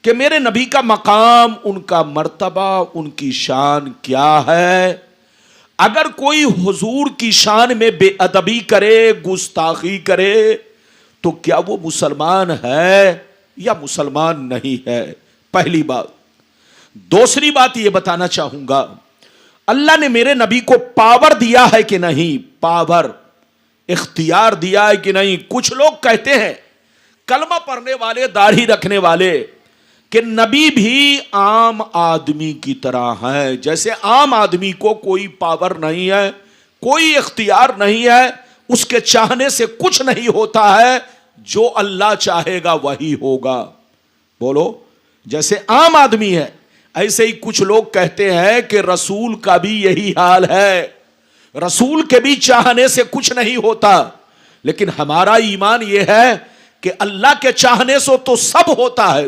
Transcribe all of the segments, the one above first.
कि मेरे नबी का मकाम, उनका मर्तबा, उनकी शान क्या है। अगर कोई हुजूर की शान में बेअदबी करे, गुस्ताखी करे, तो क्या वो मुसलमान है या मुसलमान नहीं है। पहली बात। दूसरी बात यह बताना चाहूंगा, अल्लाह ने मेरे नबी को पावर दिया है कि नहीं, पावर इख्तियार दिया है कि नहीं। कुछ लोग कहते हैं, कलमा पढ़ने वाले, दाढ़ी रखने वाले, कि नबी भी आम आदमी की तरह है। जैसे आम आदमी को कोई पावर नहीं है, कोई इख्तियार नहीं है, उसके चाहने से कुछ नहीं होता है, जो अल्लाह चाहेगा वही होगा। बोलो, जैसे आम आदमी है, ऐसे ही कुछ लोग कहते हैं कि रसूल का भी यही हाल है, रसूल के भी चाहने से कुछ नहीं होता। लेकिन हमारा ईमान यह है कि अल्लाह के चाहने से तो सब होता है,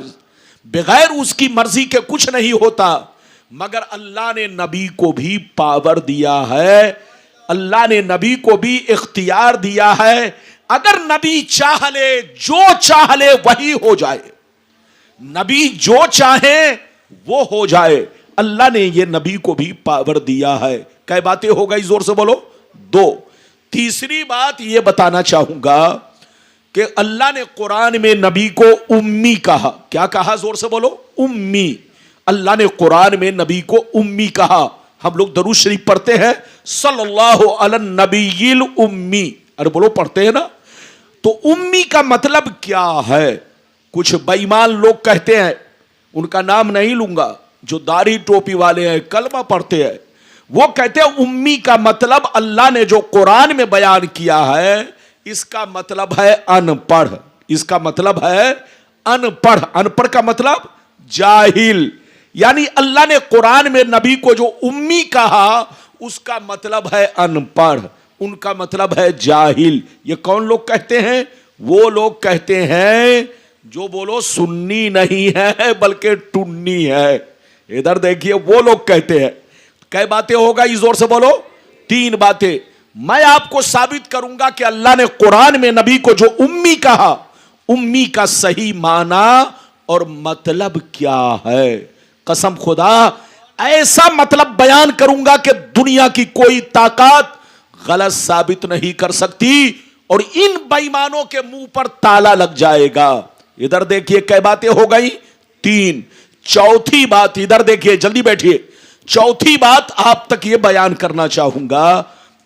बगैर उसकी मर्जी के कुछ नहीं होता। मगर अल्लाह ने नबी को भी पावर दिया है, अल्लाह ने नबी को भी इख्तियार दिया है। अगर नबी चाह ले, जो चाह ले वही हो जाए, नबी जो चाहे वो हो जाए। अल्लाह ने ये नबी को भी पावर दिया है। कई बातें हो गई, जोर से बोलो। दो। तीसरी बात ये बताना चाहूंगा कि अल्लाह ने कुरान में नबी को उम्मी कहा। क्या कहा, जोर से बोलो, उम्मी। अल्लाह ने कुरान में नबी को उम्मी कहा। हम लोग दरूद शरीफ पढ़ते हैं, सल्लल्लाहु अलैहि नबीयिल उम्मी। अरे बोलो, पढ़ते हैं ना। तो उम्मी का मतलब क्या है। कुछ बेईमान लोग कहते हैं, उनका नाम नहीं लूंगा, जो दाढ़ी टोपी वाले हैं, कलमा पढ़ते हैं, वो कहते हैं उम्मी का मतलब अल्लाह ने जो कुरान में बयान किया है, इसका मतलब है अनपढ़। इसका मतलब है अनपढ़। अनपढ़ का मतलब जाहिल। यानी अल्लाह ने कुरान में नबी को जो उम्मी कहा, उसका मतलब है अनपढ़, उनका मतलब है जाहिल। ये कौन लोग कहते हैं? वो लोग कहते हैं जो, बोलो, सुन्नी नहीं है बल्कि टुन्नी है। इधर देखिए, वो लोग कहते हैं। कई बातें होगा, इस जोर से बोलो। तीन बातें। मैं आपको साबित करूंगा कि अल्लाह ने कुरान में नबी को जो उम्मी कहा, उम्मी का सही माना और मतलब क्या है। कसम खुदा, ऐसा मतलब बयान करूंगा कि दुनिया की कोई ताकत गलत साबित नहीं कर सकती, और इन बेईमानों के मुंह पर ताला लग जाएगा। इधर देखिए, कई बातें हो गई, तीन। चौथी बात, इधर देखिए, जल्दी बैठिए। चौथी बात आप तक यह बयान करना चाहूंगा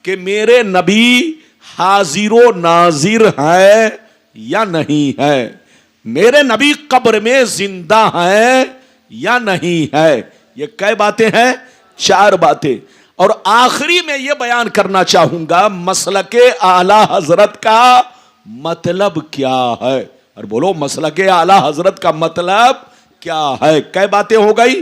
कि मेरे नबी हाजिरो नाजिर है या नहीं है, मेरे नबी कब्र में जिंदा है या नहीं है। ये कई बातें हैं? चार बातें। और आखिरी में यह बयान करना चाहूंगा, मसलके आला हजरत का मतलब क्या है। और बोलो, मसलके आला हजरत का मतलब क्या है। कई बातें हो गई?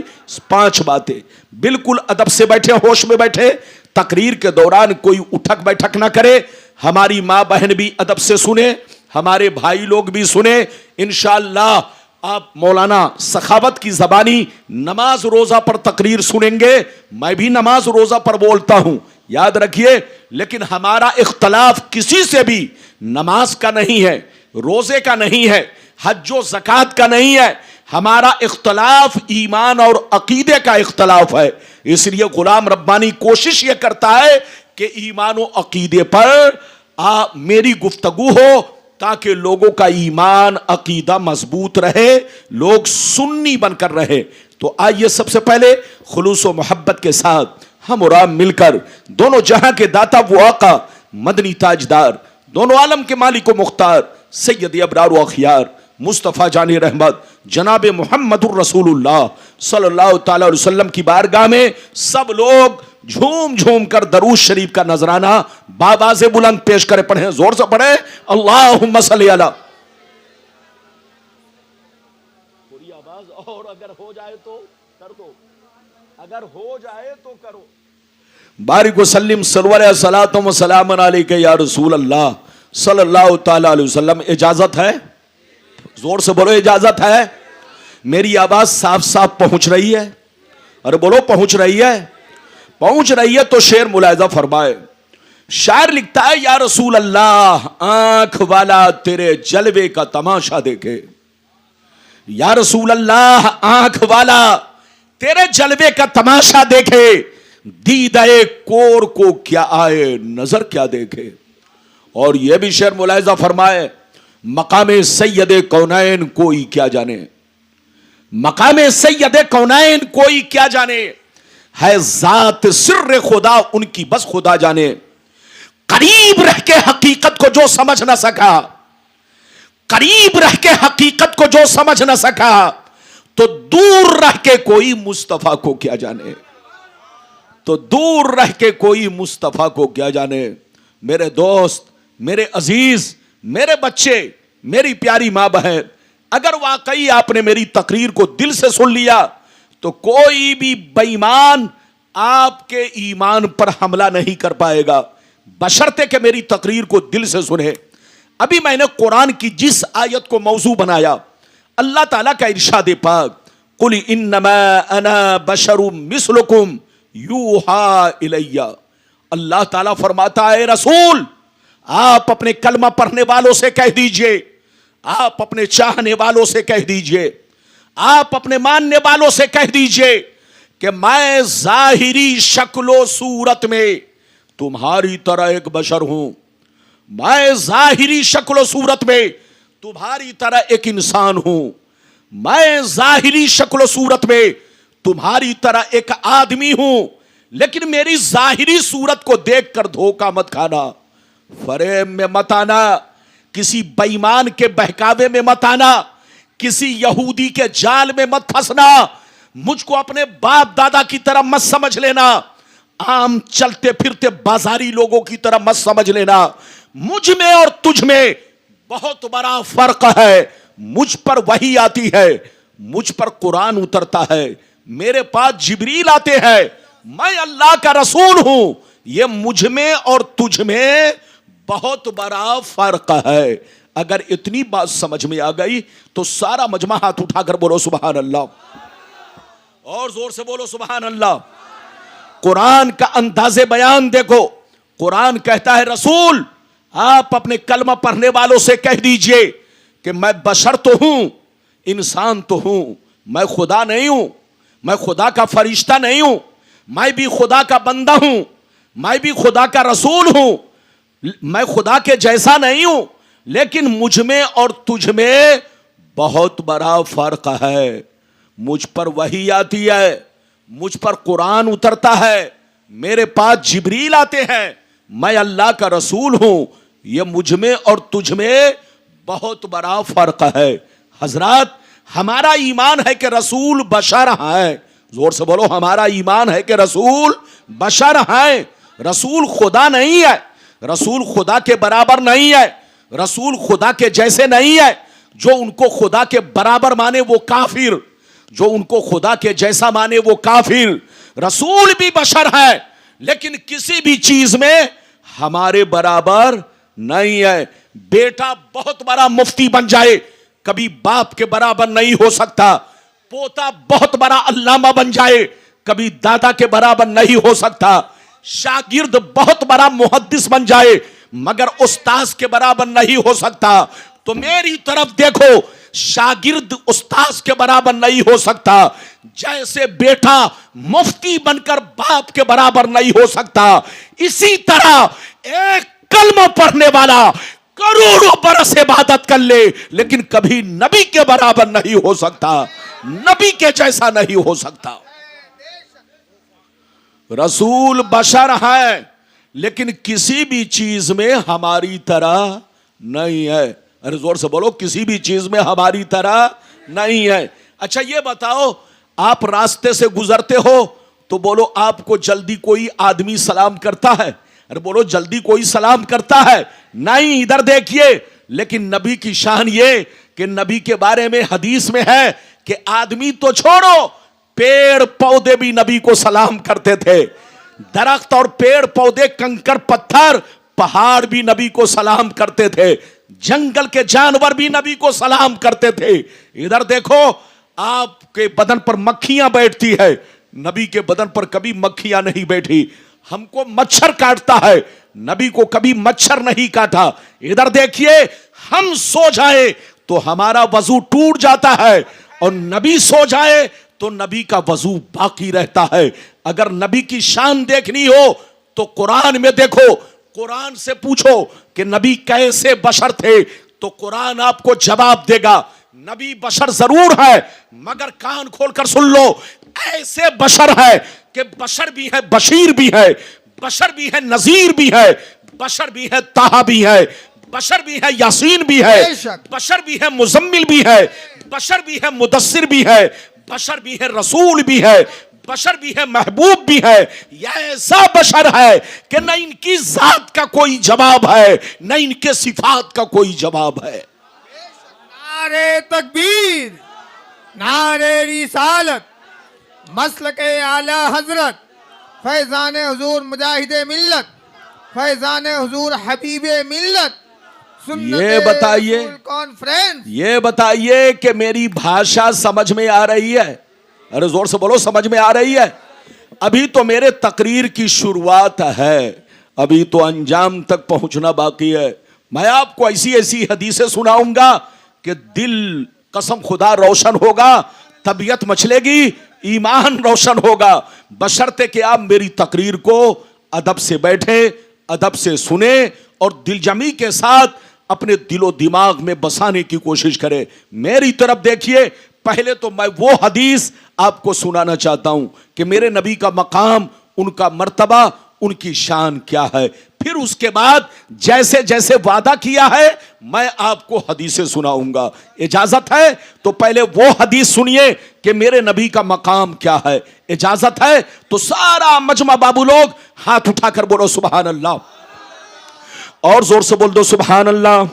पांच बातें। बिल्कुल अदब से बैठे, होश में बैठे। तकरीर के दौरान कोई उठक बैठक ना करे। हमारी मां बहन भी अदब से सुने, हमारे भाई लोग भी सुने। इंशाअल्लाह आप मौलाना सखावत की जबानी नमाज रोजा पर तकरीर सुनेंगे। मैं भी नमाज रोजा पर बोलता हूं, याद रखिए। लेकिन हमारा इख्तलाफ किसी से भी नमाज का नहीं है, रोजे का नहीं है, हज्जो ज़कात का नहीं है। हमारा इख्तलाफ ईमान और अकीदे का इख्तलाफ है। इसलिए गुलाम रब्बानी कोशिश यह करता है कि ईमान और अकीदे पर मेरी गुफ्तगू हो, ताकि लोगों का ईमान अकीदा मजबूत रहे, लोग सुन्नी बनकर रहे। तो आइए सबसे पहले खुलूस और मोहब्बत के साथ हम और आप मिलकर दोनों जहां के दाता वो आका, मदनी ताजदार, दोनों आलम के मालिक व मुख्तार, सैयद अबरार व अखियार, मुस्तफ़ा जानी रहमत, जनाब मुहम्मदुर रसूलुल्लाह सल्लल्लाहु तआला अलैहि वसल्लम की बारगाह में सब लोग झूम झूम कर दरूद शरीफ का नजराना बाबाज़े बुलंद पेश करे। पढ़े, जोर से पढ़े, अल्लाहुम्मा सल्ली अला। थोड़ी आवाज और अगर हो जाए तो कर दो, अगर हो जाए तो करो। बारिक वसल्लिम सल्लल्लाहु व सलाम अलैका या रसूल अल्लाह सल्लल्लाहु तआला अलैहि वसल्लम। इजाजत है? जोर से बोलो, इजाजत है? मेरी आवाज साफ साफ पहुंच रही है? अरे बोलो, पहुंच रही है? पहुंच रही है तो शेर मुलायजा फरमाए। शायर लिखता है, या रसूल अल्लाह, आंख वाला तेरे जलवे का तमाशा देखे, या रसूल अल्लाह, आंख वाला तेरे जलवे का तमाशा देखे, दीदाए कोर को क्या आए, नजर क्या देखे। और यह भी शेर मुलाहिजा फरमाए, मकामे सैयदे कौनैन कोई क्या जाने, मकामे सैयदे कौनैन कोई क्या जाने, है जात सिर्र खुदा उनकी बस खुदा जाने। करीब रह के हकीकत को जो समझ ना सका, करीब रह के हकीकत को जो समझ ना सका, तो दूर रह के कोई मुस्तफा को क्या जाने, तो दूर रह के कोई मुस्तफा को क्या जाने। मेरे दोस्त, मेरे अजीज, मेरे बच्चे, मेरी प्यारी मां बहन, अगर वाकई आपने मेरी तकरीर को दिल से सुन लिया तो कोई भी बेईमान आपके ईमान पर हमला नहीं कर पाएगा, बशर्ते कि मेरी तकरीर को दिल से सुने। अभी मैंने कुरान की जिस आयत को मौजू बनाया, अल्लाह ताला का इरशाद पाक, कुल इन्नमा अना बशरुम मिस्लुकुम यूहा इलैया। अल्लाह ताला फरमाता है, रसूल आप अपने कलमा पढ़ने वालों से कह दीजिए, आप अपने चाहने वालों से कह दीजिए, आप अपने मानने वालों से कह दीजिए कि मैं जाहिरी शक्लो सूरत में तुम्हारी तरह एक बशर हूं, मैं जाहिरी शक्लो सूरत में तुम्हारी तरह एक इंसान हूं, मैं जाहिरी शक्लो सूरत में तुम्हारी तरह एक आदमी हूं, लेकिन मेरी जाहिरी सूरत को देखकर धोखा मत खाना, फरेब में मत आना, किसी बेईमान के बहकावे में मत आना, किसी यहूदी के जाल में मत फंसना, मुझको अपने बाप दादा की तरह मत समझ लेना, आम चलते फिरते बाजारी लोगों की तरह मत समझ लेना। मुझ में और तुझ में बहुत बड़ा फर्क है। मुझ पर वही आती है, मुझ पर कुरान उतरता है, मेरे पास जिब्रील आते हैं, मैं अल्लाह का रसूल हूं। यह मुझ में और तुझ में बहुत बड़ा फर्क है। अगर इतनी बात समझ में आ गई तो सारा मजमा हाथ उठाकर बोलो सुभान अल्लाह, और जोर से बोलो सुभान अल्लाह। कुरान का अंदाज़े बयान देखो, कुरान कहता है, रसूल आप अपने कलमा पढ़ने वालों से कह दीजिए कि मैं बशर तो हूं, इंसान तो हूं, मैं खुदा नहीं हूं, मैं खुदा का फरिश्ता नहीं हूं, मैं भी खुदा का बंदा हूं, मैं भी खुदा का रसूल हूं, मैं खुदा के जैसा नहीं हूं, लेकिन मुझ में और तुझ में बहुत बड़ा फर्क है। मुझ पर वही आती है, मुझ पर कुरान उतरता है, मेरे पास जिब्रील आते हैं, मैं अल्लाह का रसूल हूं। यह मुझ में और तुझ में बहुत बड़ा फर्क है। हजरात, हमारा ईमान है कि रसूल बशर है, जोर से बोलो, हमारा ईमान है कि रसूल बशर है, रसूल खुदा नहीं है, रसूल खुदा के बराबर नहीं है, रसूल खुदा के जैसे नहीं है। जो उनको खुदा के बराबर माने वो काफिर, जो उनको खुदा के जैसा माने वो काफिर। रसूल भी बशर है, लेकिन किसी भी चीज में हमारे बराबर नहीं है। बेटा बहुत बड़ा मुफ्ती बन जाए, कभी बाप के बराबर नहीं हो सकता। पोता बहुत बड़ा अल्लामा बन जाए, कभी दादा के बराबर नहीं हो सकता। शागिर्द बहुत बड़ा मुहद्दिस बन जाए, मगर उस्ताद के बराबर नहीं हो सकता। तो मेरी तरफ देखो, शागिर्द उस्ताद के बराबर नहीं हो सकता, जैसे बेटा मुफ्ती बनकर बाप के बराबर नहीं हो सकता, इसी तरह एक कलमा पढ़ने वाला करोड़ों बरस इबादत कर ले, लेकिन कभी नबी के बराबर नहीं हो सकता, नबी के जैसा नहीं हो सकता। रसूल बशर है, लेकिन किसी भी चीज में हमारी तरह नहीं है। अरे जोर से बोलो, किसी भी चीज में हमारी तरह नहीं है। अच्छा ये बताओ, आप रास्ते से गुजरते हो तो बोलो आपको जल्दी कोई आदमी सलाम करता है? अरे बोलो जल्दी कोई सलाम करता है? नहीं, इधर देखिए। लेकिन नबी की शान ये कि नबी के बारे में हदीस में है कि आदमी तो छोड़ो, पेड़ पौधे भी नबी को सलाम करते थे। दरख्त और पेड़ पौधे, कंकर पत्थर, पहाड़ भी नबी को सलाम करते थे। जंगल के जानवर भी नबी को सलाम करते थे। इधर देखो, आपके बदन पर मक्खियां बैठती है, नबी के बदन पर कभी मक्खियां नहीं बैठी। हमको मच्छर काटता है, नबी को कभी मच्छर नहीं काटा। इधर देखिए, हम सो जाए तो हमारा वजू टूट जाता है, और नबी सो जाए तो नबी का वजू बाकी रहता है। अगर नबी की शान देखनी हो तो कुरान में देखो, कुरान से पूछो कि नबी कैसे बशर थे, तो कुरान आपको जवाब देगा। नबी बशर जरूर है, मगर कान खोलकर सुन लो, ऐसे बशर है कि बशर भी है, बशीर भी है, बशर भी है, नजीर भी है, बशर भी है, ताहा भी है, बशर भी है, यासीन भी है, बशर भी है, मुजम्मिल भी है, बशर भी है, मुदस्सिर भी है, बशर भी है, रसूल भी है, बशर भी है, महबूब भी है। यह ऐसा बशर है कि न इनकी जात का कोई जवाब है, न इनके सिफात का कोई जवाब है। नारे तकबीर, नारे रिसालत, मसलके आला हजरत, फैजान हुजूर मुजाहिदे मिल्लत, फैजान हुजूर हबीबे मिल्लत, ये बताइए, कॉन्फ्रेंस। ये बताइए कि मेरी भाषा समझ में आ रही है? अरे जोर से बोलो, समझ में आ रही है? अभी तो मेरे तकरीर की शुरुआत है, अभी तो अंजाम तक पहुंचना बाकी है। मैं आपको ऐसी ऐसी हदीसें सुनाऊंगा कि दिल कसम खुदा रोशन होगा, तबीयत मचलेगी, ईमान रोशन होगा, बशर्ते कि आप मेरी तकरीर को अदब से बैठे, अदब से सुने और दिलजमी के साथ अपने दिलो दिमाग में बसाने की कोशिश करें। मेरी तरफ देखिए, पहले तो मैं वो हदीस आपको सुनाना चाहता हूं कि मेरे नबी का मकाम, उनका मर्तबा, उनकी शान क्या है। फिर उसके बाद जैसे जैसे वादा किया है मैं आपको हदीसें सुनाऊंगा। इजाजत है तो पहले वो हदीस सुनिए कि मेरे नबी का मकाम क्या है। इजाजत है तो सारा मजमा बाबू लोग हाथ उठाकर बोलो सुभान अल्लाह, और जोर से बोल दो सुभान अल्लाह,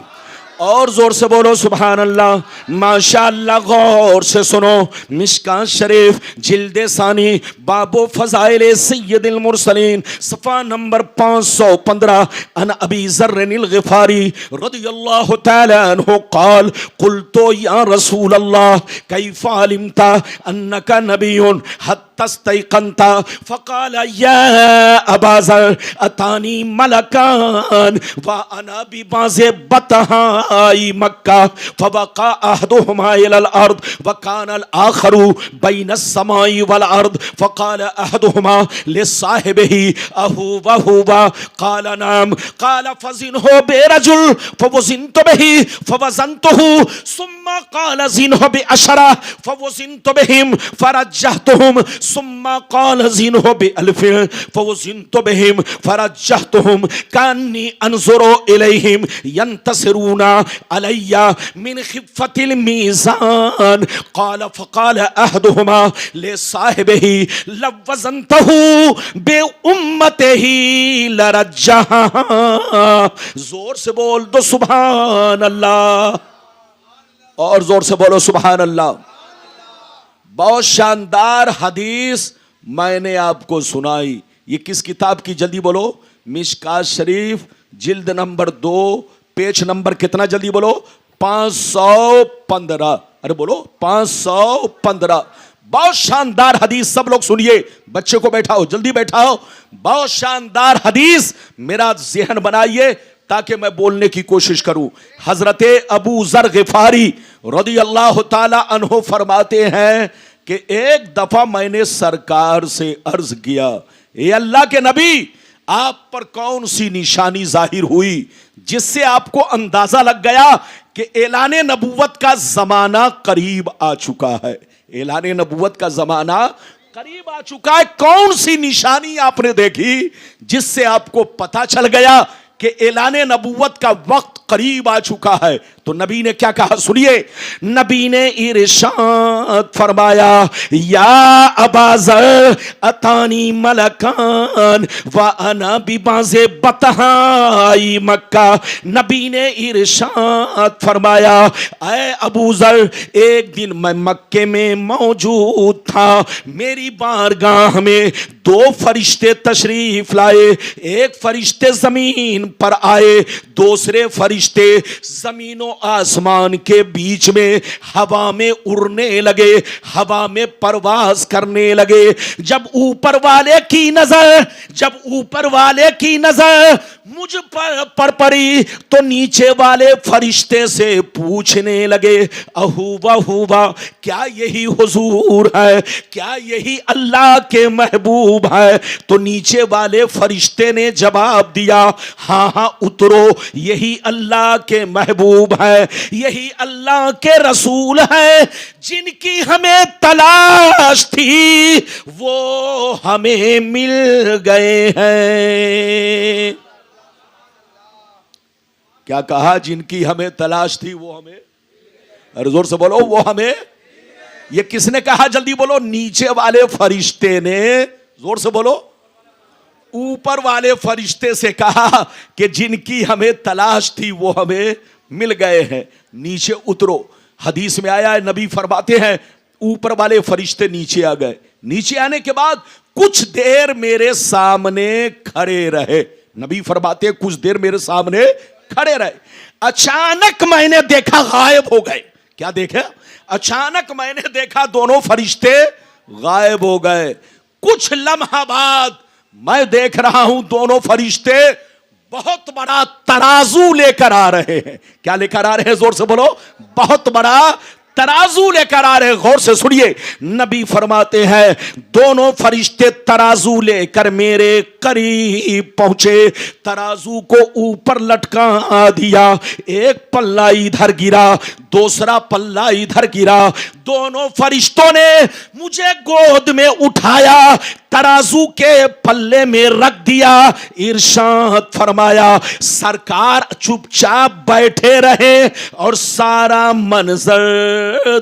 और जोर से बोलो सुभान अल्लाह। माशाअल्लाह, गौर से सुनो, मिशकात शरीफ जिल्दे सानी बाबो फजाइल सय्यदुल मुरसलीन सफ़ा नंबर 515 अन अबी ज़र्रिल ग़िफ़ारी रज़ियल्लाहु तआला अन्हु क़ाल क़ुल्तु या रसूल अल्लाह कैफ़ अलिमता अन्नका नबियुन हत्तस्तैक़नता फ़क़ाल या अबा ज़र अतानी मलकान व अना बिबाज़े बतहा आई मक्का फबका अहदुहुमा इलल अर्द व कानल आखरु बैन अस्समाई वल अर्द फकाल अहदुहुमा लिसाहिबिही अहुवा काल नाम काल फज़िनहु बिरजुल फवज़िनतु बिही फवज़नतुहु सुम्मा काल ज़िनहु बिअशरा फवज़िनतु बिहिम फरज्जहतुहुम सुम्मा काल ज़िनहु बिअल्फिन फवज़िनतु बिहिम फरज्जहतुहुम कान्नी अनज़ुरु इलैहिम यंतसिरूना अलैया मिन खिफ़तिल मीज़ान क़ाल फ़क़ाल अहदुहुमा लिसाहिबिही लवज़नतहु बिउम्मतिही लरज्जहा। जोर से बोल दो सुभान अल्लाह, और जोर से बोलो सुभान अल्लाह। बहुत शानदार हदीस मैंने आपको सुनाई। ये किस किताब की? जल्दी बोलो। मिशकात शरीफ जिल्द नंबर 2 पेज नंबर कितना? जल्दी बोलो। 515। अरे बोलो 515। बहुत शानदार हदीस, सब लोग सुनिए। बच्चे को बैठाओ, जल्दी बैठाओ। बहुत शानदार हदीस, मेरा ज़हन बनाइए ताकि मैं बोलने की कोशिश करूं। हजरत अबू ज़र ग़िफ़ारी रज़ियल्लाहु ताला अन्हु फरमाते हैं कि एक दफा मैंने सरकार से अर्ज किया, ए अल्लाह के नबी, आप पर कौन सी निशानी जाहिर हुई जिससे आपको अंदाजा लग गया कि ऐलाने नबूवत का जमाना करीब आ चुका है? ऐलाने नबूवत का जमाना करीब आ चुका है। कौन सी निशानी आपने देखी जिससे आपको पता चल गया कि ऐलाने नबूवत का वक्त करीब आ चुका है? तो नबी ने क्या कहा, सुनिए। नबी ने इरशाद फरमाया, या अबा ज़र अतानी मलकान व अना बिबाज़े बतहाई मक्का। नबी ने इरशाद फरमाया, ऐ अबू ज़र, एक दिन मैं मक्के में मौजूद था, मेरी बारगाह में 2 फरिश्ते तशरीफ लाए। एक फरिश्ते जमीन पर आए, दूसरे फरिश्ते जमीनों आसमान के बीच में हवा में उड़ने लगे, हवा में परवाज करने लगे। जब ऊपर वाले की नजर मुझ पर पड़ी तो नीचे वाले फरिश्ते से पूछने लगे, अहूबा हुबा, क्या यही हुजूर है, क्या यही अल्लाह के महबूब है? तो नीचे वाले फरिश्ते ने जवाब दिया, हाँ हाँ उतरो, यही अल्लाह के महबूब है, यही अल्लाह के रसूल है, जिनकी हमें तलाश थी वो हमें मिल गए हैं। क्या कहा? जिनकी हमें तलाश थी वो हमें, अरे जोर से बोलो, वो हमें। ये किसने कहा? जल्दी बोलो। नीचे वाले फरिश्ते ने, जोर से बोलो, ऊपर वाले फरिश्ते से कहा कि जिनकी हमें तलाश थी वो हमें मिल गए हैं, नीचे उतरो। हदीस में आया है, नबी फरमाते हैं ऊपर वाले फरिश्ते नीचे आ गए। नीचे आने के बाद कुछ देर मेरे सामने खड़े रहे। नबी फरमाते हैं कुछ देर मेरे सामने खड़े रहे। अचानक मैंने देखा गायब हो गए। क्या देखा? अचानक मैंने देखा दोनों फरिश्ते गायब हो गए। कुछ लम्हा बाद मैं देख रहा हूं दोनों फरिश्ते बहुत बड़ा तराजू लेकर आ रहे हैं। क्या लेकर आ रहे हैं? जोर से बोलो। बहुत बड़ा तराजू लेकर आ रहे। गौर से सुनिए, नबी फरमाते हैं दोनों फरिश्ते तराजू लेकर मेरे करीब पहुंचे, तराजू को ऊपर लटका दिया। एक पल्ला इधर गिरा, दूसरा पल्ला इधर गिरा। दोनों फरिश्तों ने मुझे गोद में उठाया, तराजू के पल्ले में रख दिया। इरशाद फरमाया, सरकार चुपचाप बैठे रहे और सारा मंजर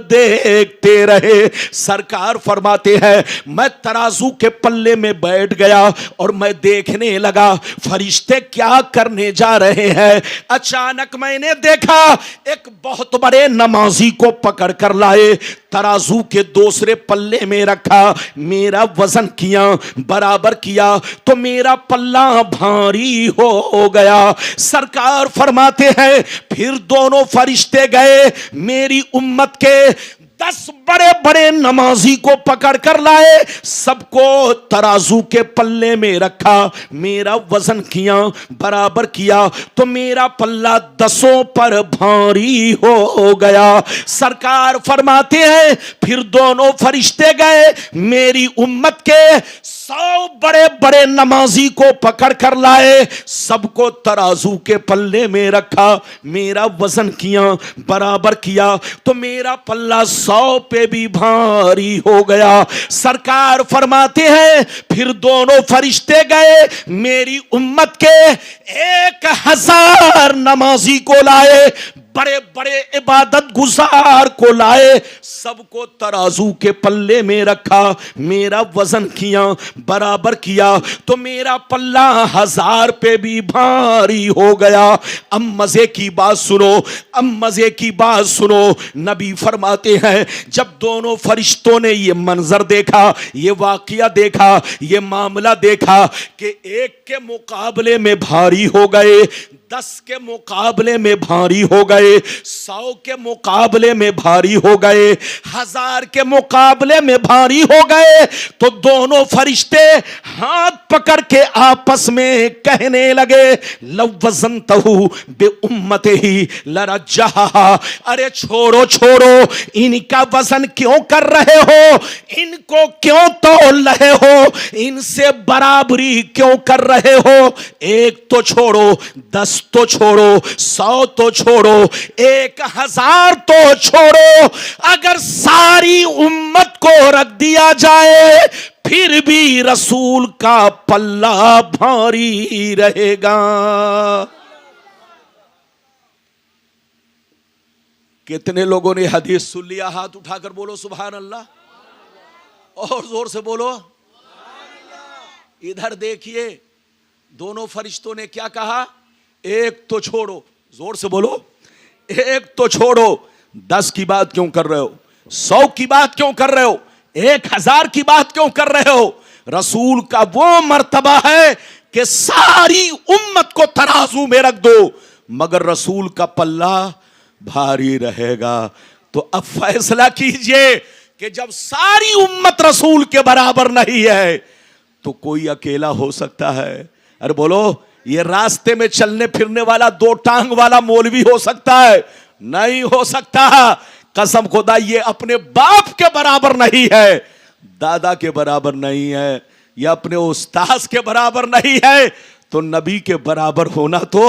देखते रहे। सरकार फरमाते हैं मैं तराजू के पल्ले में बैठ गया और मैं देखने लगा फरिश्ते क्या करने जा रहे हैं। अचानक मैंने देखा एक बहुत बड़े नमाजी को पकड़ कर लाए, तराजू के दूसरे पल्ले में रखा, मेरा वजन किया, बराबर किया तो मेरा पल्ला भारी हो गया। सरकार फरमाते हैं फिर दोनों फरिश्ते गए, मेरी उम्मत के 10 बड़े बड़े नमाजी को पकड़ कर लाए, सबको तराजू के पल्ले में रखा, मेरा वजन किया, बराबर किया तो मेरा पल्ला 10 पर भारी हो गया। सरकार फरमाते हैं फिर दोनों फरिश्ते गए, मेरी उम्मत के 100 बड़े बड़े नमाजी को पकड़ कर लाए, सबको तराजू के पल्ले में रखा, मेरा वजन किया, बराबर किया तो मेरा पल्ला 100 पे भी भारी हो गया। सरकार फरमाते हैं फिर दोनों फरिश्ते गए, मेरी उम्मत के 1000 नमाजी को लाए, बड़े बड़े इबादत गुजार को लाए, सबको तराजू के पल्ले में रखा, मेरा वजन किया, बराबर किया तो मेरा पल्ला 1000 पे भी भारी हो गया। अब मजे की बात सुनो, अब मजे की बात सुनो। नबी फरमाते हैं जब दोनों फरिश्तों ने ये मंजर देखा, ये वाकया देखा, ये मामला देखा कि एक के मुकाबले में भारी हो गए, 10 के मुकाबले में भारी हो गए, 100 के मुकाबले में भारी हो गए, 1000 के मुकाबले में भारी हो गए, तो दोनों फरिश्ते हाथ पकड़ के आपस में कहने लगे, लवज़नतहु बिउम्मतिही लरज्जहा। अरे छोड़ो छोड़ो, इनका वजन क्यों कर रहे हो, इनको क्यों तौल रहे हो, इनसे बराबरी क्यों कर रहे हो। एक तो छोड़ो, 10 तो छोड़ो, 100 तो छोड़ो, 1000 तो छोड़ो, अगर सारी उम्मत को रख दिया जाए फिर भी रसूल का पल्ला भारी रहेगा। कितने लोगों ने हदीस सुन लिया? हाथ उठाकर बोलो सुभान अल्लाह, और जोर से बोलो। इधर देखिए, दोनों फरिश्तों ने क्या कहा? एक तो छोड़ो, जोर से बोलो, एक तो छोड़ो। 10 की बात क्यों कर रहे हो, 100 की बात क्यों कर रहे हो, 1000 की बात क्यों कर रहे हो। रसूल का वो मर्तबा है कि सारी उम्मत को तराजू में रख दो मगर रसूल का पल्ला भारी रहेगा। तो अब फैसला कीजिए कि जब सारी उम्मत रसूल के बराबर नहीं है तो कोई अकेला हो सकता है? अरे बोलो, ये रास्ते में चलने फिरने वाला 2 टांग वाला मौलवी हो सकता है, नहीं हो सकता। कसम खुदा ये अपने बाप के बराबर नहीं है, दादा के बराबर नहीं है, ये अपने उस्ताद के बराबर नहीं है, तो नबी के बराबर होना तो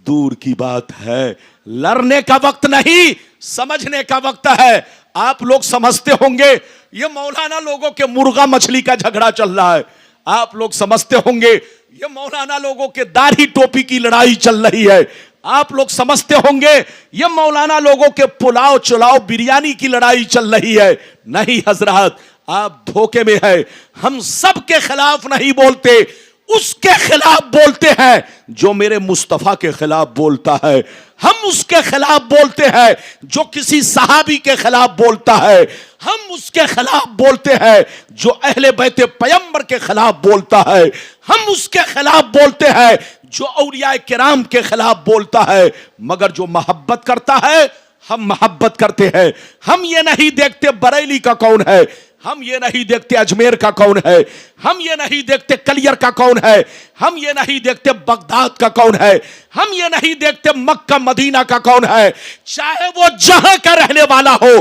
दूर की बात है। लड़ने का वक्त नहीं, समझने का वक्त है। आप लोग समझते होंगे ये मौलाना लोगों के मुर्गा मछली का झगड़ा चल रहा है, आप लोग समझते होंगे ये मौलाना लोगों के दाढ़ी टोपी की लड़ाई चल रही है, आप लोग समझते होंगे ये मौलाना लोगों के पुलाव चुलाव बिरयानी की लड़ाई चल रही है। नहीं हजरत, आप धोखे में है। हम सब के खिलाफ नहीं बोलते, उसके खिलाफ बोलते हैं जो मेरे मुस्तफा के खिलाफ बोलता है। हम उसके खिलाफ बोलते हैं जो किसी सहाबी के खिलाफ बोलता है। हम उसके खिलाफ बोलते हैं जो अहले बैते पैगंबर के खिलाफ बोलता है। हम उसके खिलाफ बोलते हैं जो औलिया किराम के खिलाफ बोलता है। मगर जो मोहब्बत करता है, हम मोहब्बत करते हैं। हम ये नहीं देखते बरेली का कौन है, हम ये नहीं देखते अजमेर का कौन है, हम ये नहीं देखते कलियर का कौन है, हम ये नहीं देखते बगदाद का कौन है, हम ये नहीं देखते मक्का मदीना का कौन है। चाहे वो जहां का रहने वाला हो,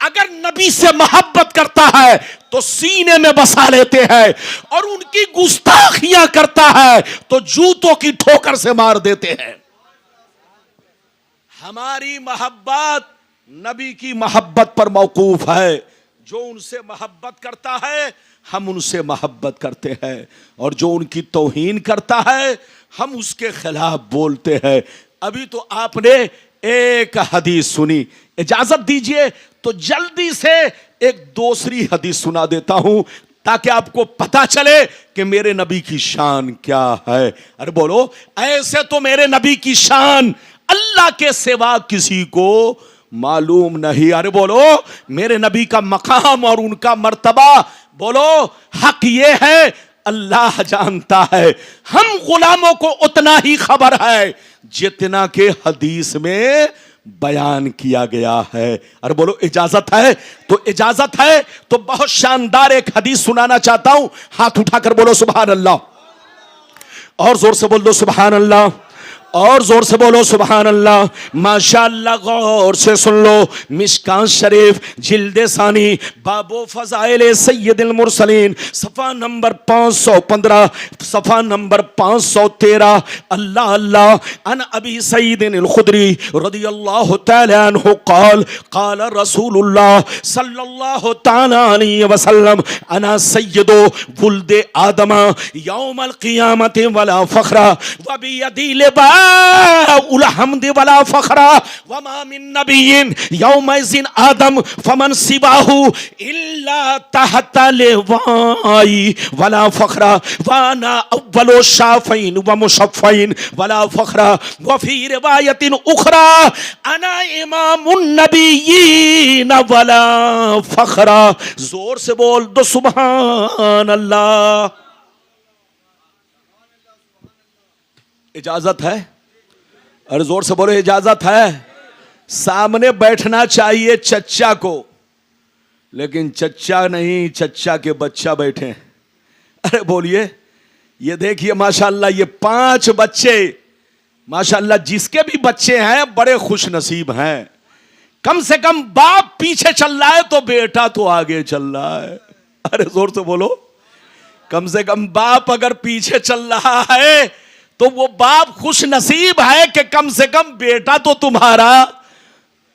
अगर नबी से मोहब्बत करता है तो सीने में बसा लेते हैं, और उनकी गुस्ताखियां करता है तो जूतों की ठोकर से मार देते हैं। हमारी मोहब्बत नबी की मोहब्बत पर मौकूफ है। जो उनसे मोहब्बत करता है हम उनसे मोहब्बत करते हैं, और जो उनकी तौहीन करता है हम उसके खिलाफ बोलते हैं। अभी तो आपने एक हदीस सुनी, इजाजत दीजिए तो जल्दी से एक दूसरी हदीस सुना देता हूं ताकि आपको पता चले कि मेरे नबी की शान क्या है। अरे बोलो, ऐसे तो मेरे नबी की शान अल्लाह के सिवा किसी को मालूम नहीं। अरे बोलो, मेरे नबी का मकाम और उनका मर्तबा, बोलो हक ये है अल्लाह जानता है। हम गुलामों को उतना ही खबर है जितना के हदीस में बयान किया गया है। अरे बोलो, इजाजत है? तो इजाजत है तो बहुत शानदार एक हदीस सुनाना चाहता हूं। हाथ उठाकर बोलो सुभान अल्लाह, और जोर से बोल दो सुभान अल्लाह, और जोर से बोलो सुभान अल्लाह। माशाअल्लाह, गौर से सुन लो। मिशकात शरीफ जिल्दे सानी बाबो फजाइल सैयदुल मुरसलीन सफ़ा नंबर 515, सफ़ा नंबर 513। अल्लाह अल्लाह। अन अबी सईदिन खुदरी रदियल्लाहु तआला अन्हु क़ाल क़ाल रसूलुल्लाह सल्लल्लाहु तआला अलैहि वसल्लम अना सय्यदु वुल्दे आदम यौमल क़ियामति वला फ़ख्रा व बियदी लिबा उलहमद वला फखरा वमा मिन नबिय्यिन यौमइज़िन आदम फमन सिबाहु इल्ला तहता लिवाई वला फखरा वाना अव्वलु शाफ़ईन व मुशफ़्फ़ईन वला फखरा व फी रिवायतिन उखरा अना इमामुन नबिय्यीन वला फखरा। जोर से बोल दो सुभान अल्लाह। इजाजत है? अरे जोर से बोलो, इजाजत है? सामने बैठना चाहिए चच्चा को, लेकिन चच्चा नहीं, चच्चा के बच्चा बैठे। अरे बोलिए, ये देखिए माशाल्लाह, ये 5 बच्चे माशाल्लाह, जिसके भी बच्चे हैं बड़े खुश नसीब हैं। कम से कम बाप पीछे चल रहा है तो बेटा तो आगे चल रहा है। अरे जोर से बोलो, कम से कम बाप अगर पीछे चल रहा है तो वो बाप खुश नसीब है कि कम से कम बेटा तो तुम्हारा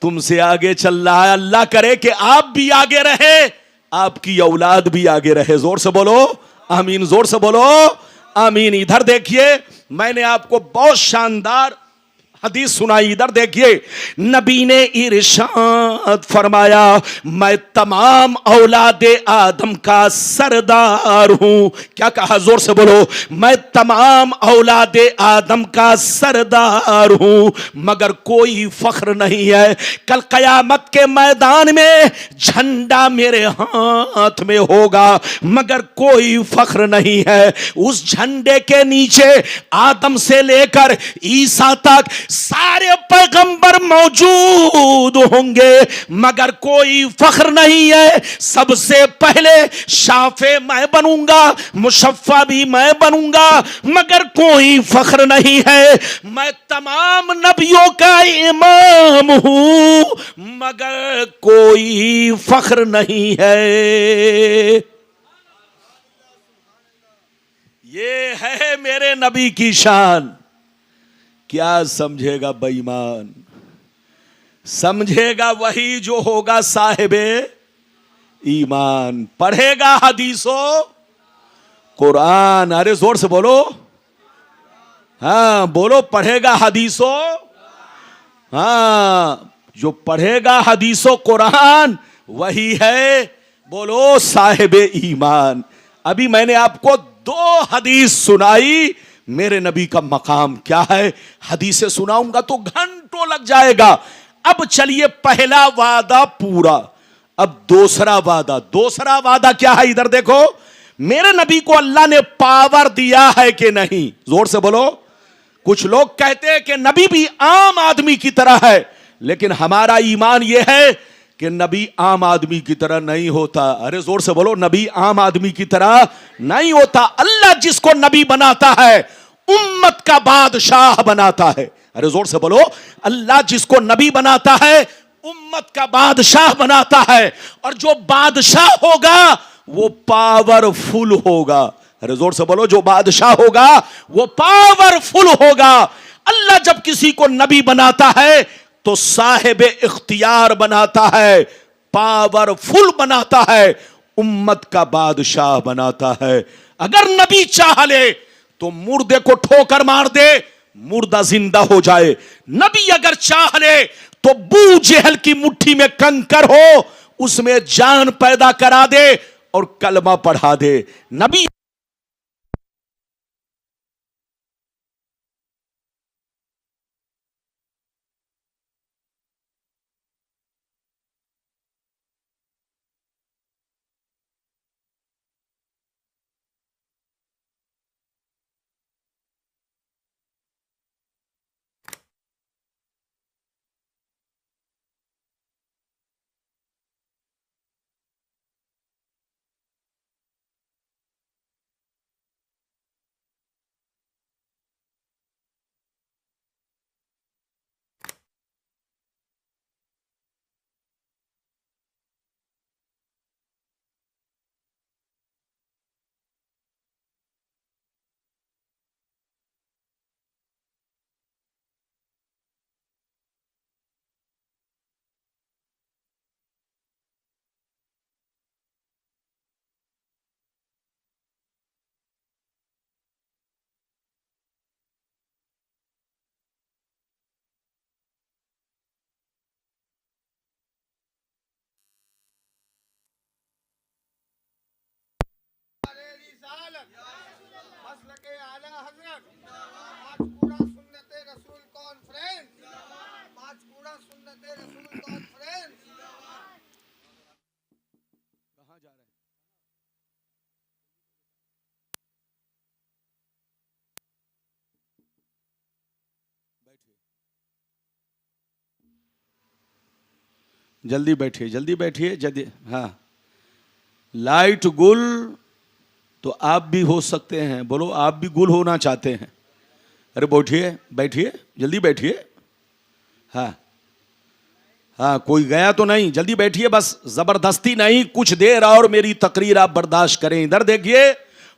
तुमसे आगे चल रहा है। अल्लाह करे कि आप भी आगे रहे, आपकी औलाद भी आगे रहे। जोर से बोलो आमीन, जोर से बोलो आमीन। इधर देखिए, मैंने आपको बहुत शानदार हदीस सुनाई। इधर देखिए, नबी ने इरशाद फरमाया, मैं तमाम औलादे आदम का सरदार हूं। क्या कहा? जोर से बोलो, मैं तमाम औलादे आदम का सरदार हूं, मगर कोई फख्र नहीं है। कल कयामत के मैदान में झंडा मेरे हाथ में होगा, मगर कोई फख्र नहीं है। उस झंडे के नीचे आदम से लेकर ईसा तक सारे पैगंबर मौजूद होंगे मगर कोई फख्र नहीं है। सबसे पहले शाफे मैं बनूंगा, मुशफ़्फ़ा भी मैं बनूंगा, मगर कोई फख्र नहीं है। मैं तमाम नबियों का इमाम हूं मगर कोई फख्र नहीं है। ये है मेरे नबी की शान। क्या समझेगा बेईमान? समझेगा वही जो होगा साहिबे ईमान। पढ़ेगा हदीसो कुरान। अरे जोर से बोलो, हाँ बोलो, पढ़ेगा हदीसो, हाँ जो पढ़ेगा हदीसो कुरान वही है बोलो साहिबे ईमान। अभी मैंने आपको 2 हदीस सुनाई। मेरे नबी का मकाम क्या है, हदीसें सुनाऊंगा तो घंटों लग जाएगा। अब चलिए, पहला वादा पूरा, अब दूसरा वादा। दूसरा वादा क्या है, इधर देखो। मेरे नबी को अल्लाह ने पावर दिया है कि नहीं? जोर से बोलो। कुछ लोग कहते हैं कि नबी भी आम आदमी की तरह है, लेकिन हमारा ईमान यह है कि नबी आम आदमी की तरह नहीं होता। अरे जोर से बोलो, नबी आम आदमी की तरह नहीं होता। अल्लाह जिसको नबी बनाता है उम्मत का बादशाह बनाता है। अरे जोर से बोलो, अल्लाह जिसको नबी बनाता है उम्मत का बादशाह बनाता है, और जो बादशाह होगा वो पावरफुल होगा। अरे जोर से बोलो, जो बादशाह होगा वो पावरफुल होगा। अल्लाह जब किसी को नबी बनाता है तो साहिब इख्तियार बनाता है, पावरफुल बनाता है, उम्मत का बादशाह बनाता है। अगर नबी चाह ले तो मुर्दे को ठोकर मार दे, मुर्दा जिंदा हो जाए। नबी अगर चाह ले तो बू जहल की मुट्ठी में कंकर हो, उसमें जान पैदा करा दे और कलमा पढ़ा दे। नबी मसलके आला हजरत पांचकूड़ा सुन्नते रसूल कॉन्फ्रेंस, पांचकूड़ा सुन्नते रसूल कॉन्फ्रेंस। कहां जा रहे हैं? बैठिए, जल्दी बैठिए, जल्दी बैठिए, जल्दी। हाँ, लाइट गुल तो आप भी हो सकते हैं। बोलो, आप भी गुल होना चाहते हैं? अरे बैठिए, बैठिए, जल्दी बैठिए। हाँ हाँ, कोई गया तो नहीं? जल्दी बैठिए, बस जबरदस्ती नहीं, कुछ देर और मेरी तकरीर आप बर्दाश्त करें। इधर देखिए,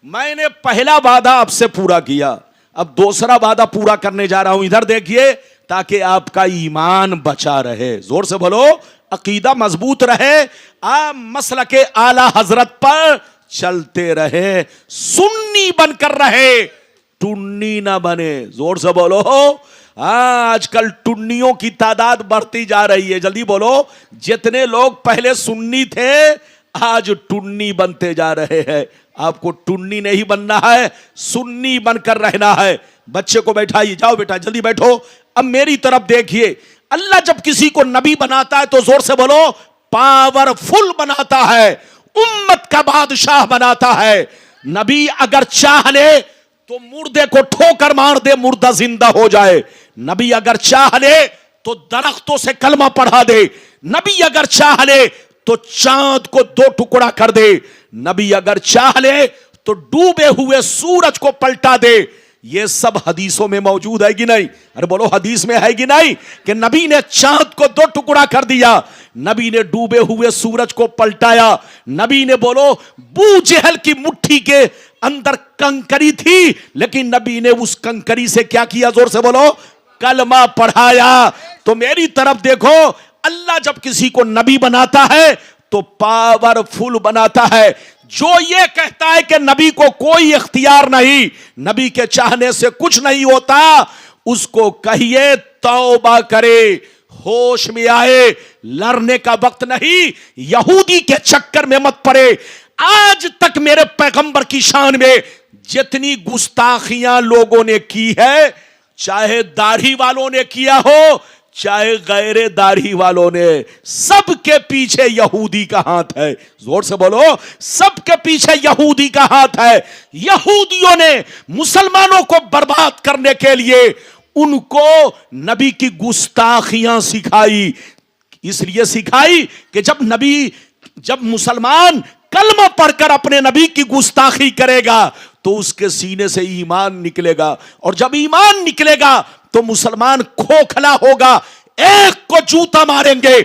मैंने पहला वादा आपसे पूरा किया, अब दूसरा वादा पूरा करने जा रहा हूं। इधर देखिए, ताकि आपका ईमान बचा रहे। जोर से बोलो, अकीदा मजबूत रहे, आप मसलके आला हजरत पर चलते रहे, सुन्नी बनकर रहे, टुन्नी ना बने। जोर से बोलो। आजकल टुन्नियों की तादाद बढ़ती जा रही है। जल्दी बोलो, जितने लोग पहले सुन्नी थे आज टुन्नी बनते जा रहे हैं। आपको टुन्नी नहीं बनना है, सुन्नी बनकर रहना है। बच्चे को बैठाइए, जाओ बेटा जल्दी बैठो। अब मेरी तरफ देखिए, अल्लाह जब किसी को नबी बनाता है तो जोर से बोलो, पावरफुल बनाता है, उम्मत का बादशाह बनाता है। नबी अगर चाह ले तो मुर्दे को ठोकर मार दे, मुर्दा जिंदा हो जाए। नबी अगर चाह ले तो दरख्तों से कलमा पढ़ा दे, नबी अगर चाह ले तो चांद को दो टुकड़ा कर दे, नबी अगर चाह ले तो डूबे हुए सूरज को पलटा दे। ये सब हदीसों में मौजूद है कि नहीं? अरे बोलो, हदीस में है कि नहीं कि नबी ने चांद को दो टुकड़ा कर दिया, नबी ने डूबे हुए सूरज को पलटाया, नबी ने बोलो बू जहल की मुट्ठी के अंदर कंकरी थी, लेकिन नबी ने उस कंकरी से क्या किया? जोर से बोलो, कलमा पढ़ाया। तो मेरी तरफ देखो, अल्लाह जब किसी को नबी बनाता है तो पावरफुल बनाता है। जो ये कहता है कि नबी को कोई इख्तियार नहीं, नबी के चाहने से कुछ नहीं होता, उसको कहिए तौबा करे, होश में आए, लड़ने का वक्त नहीं, यहूदी के चक्कर में मत पड़े। आज तक मेरे पैगंबर की शान में जितनी गुस्ताखियां लोगों ने की है, चाहे दाढ़ी वालों ने किया हो चाहे गैरे दाढ़ी वालों ने, सबके पीछे यहूदी का हाथ है। जोर से बोलो, सबके पीछे यहूदी का हाथ है। यहूदियों ने मुसलमानों को बर्बाद करने के लिए उनको नबी की गुस्ताखियां सिखाई। इसलिए सिखाई कि जब मुसलमान कलमा पढ़कर अपने नबी की गुस्ताखी करेगा तो उसके सीने से ईमान निकलेगा, और जब ईमान निकलेगा तो मुसलमान खोखला होगा, एक को जूता मारेंगे,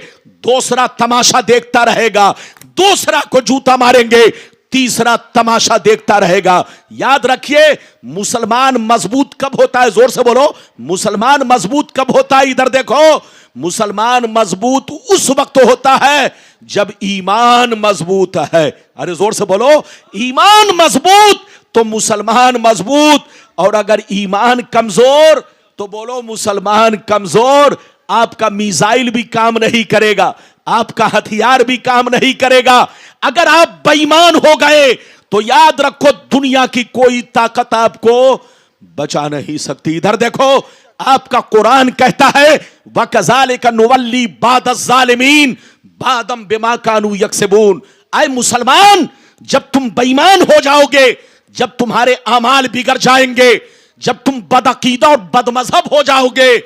दूसरा तमाशा देखता रहेगा, दूसरा को जूता मारेंगे, तीसरा तमाशा देखता रहेगा। याद रखिए, मुसलमान मजबूत कब होता है? जोर से बोलो, मुसलमान मजबूत कब होता है? इधर देखो, मुसलमान मजबूत उस वक्त होता है जब ईमान मजबूत है। अरे जोर से बोलो, ईमान मजबूत तो मुसलमान मजबूत, और अगर ईमान कमजोर तो बोलो मुसलमान कमजोर। आपका मिसाइल भी काम नहीं करेगा, आपका हथियार भी काम नहीं करेगा। अगर आप बेईमान हो गए तो याद रखो, दुनिया की कोई ताकत आपको बचा नहीं सकती। इधर देखो, आपका कुरान कहता है वकज़ालिका नुवल्ली बादज़्ज़ालिमीन बादम बिमा कानू यक्सिबून। आए मुसलमान, जब तुम बेईमान हो जाओगे, जब तुम्हारे अमाल बिगड़ जाएंगे, जब तुम बदअकीदा और बदमजहब हो जाओगे,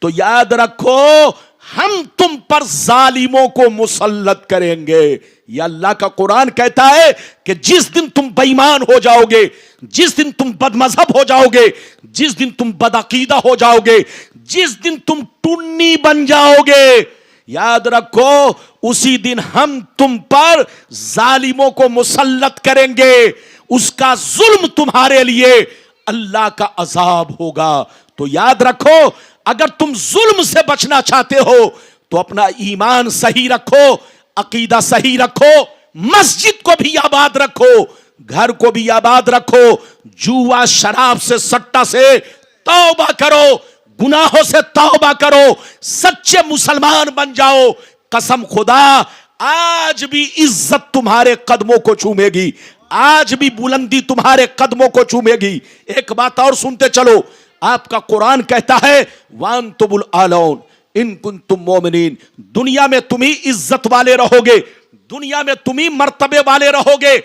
तो याद रखो हम तुम पर जालिमों को मुसल्लत करेंगे। यह अल्लाह का कुरान कहता है कि जिस दिन तुम बेईमान हो जाओगे, जिस दिन तुम बदमजहब हो जाओगे, जिस दिन तुम बदअकीदा हो जाओगे, जिस दिन तुम टुन्नी बन जाओगे, याद रखो उसी दिन हम तुम पर जालिमों को मुसल्लत करेंगे। उसका जुल्म तुम्हारे लिए अल्लाह का अजाब होगा। तो याद रखो, अगर तुम जुल्म से बचना चाहते हो तो अपना ईमान सही रखो, अकीदा सही रखो, मस्जिद को भी आबाद रखो, घर को भी आबाद रखो, जुआ शराब से सट्टा से तौबा करो, गुनाहों से तौबा करो, सच्चे मुसलमान बन जाओ। कसम खुदा, आज भी इज्जत तुम्हारे कदमों को चूमेगी, आज भी बुलंदी तुम्हारे कदमों को चूमेगी। एक बात और सुनते चलो, आपका कुरान कहता है वांतुबुल आलौन इन कुंतुम मोमिनीन। दुनिया में तुम ही इज्जत वाले रहोगे, दुनिया में तुम ही मर्तबे वाले रहोगे,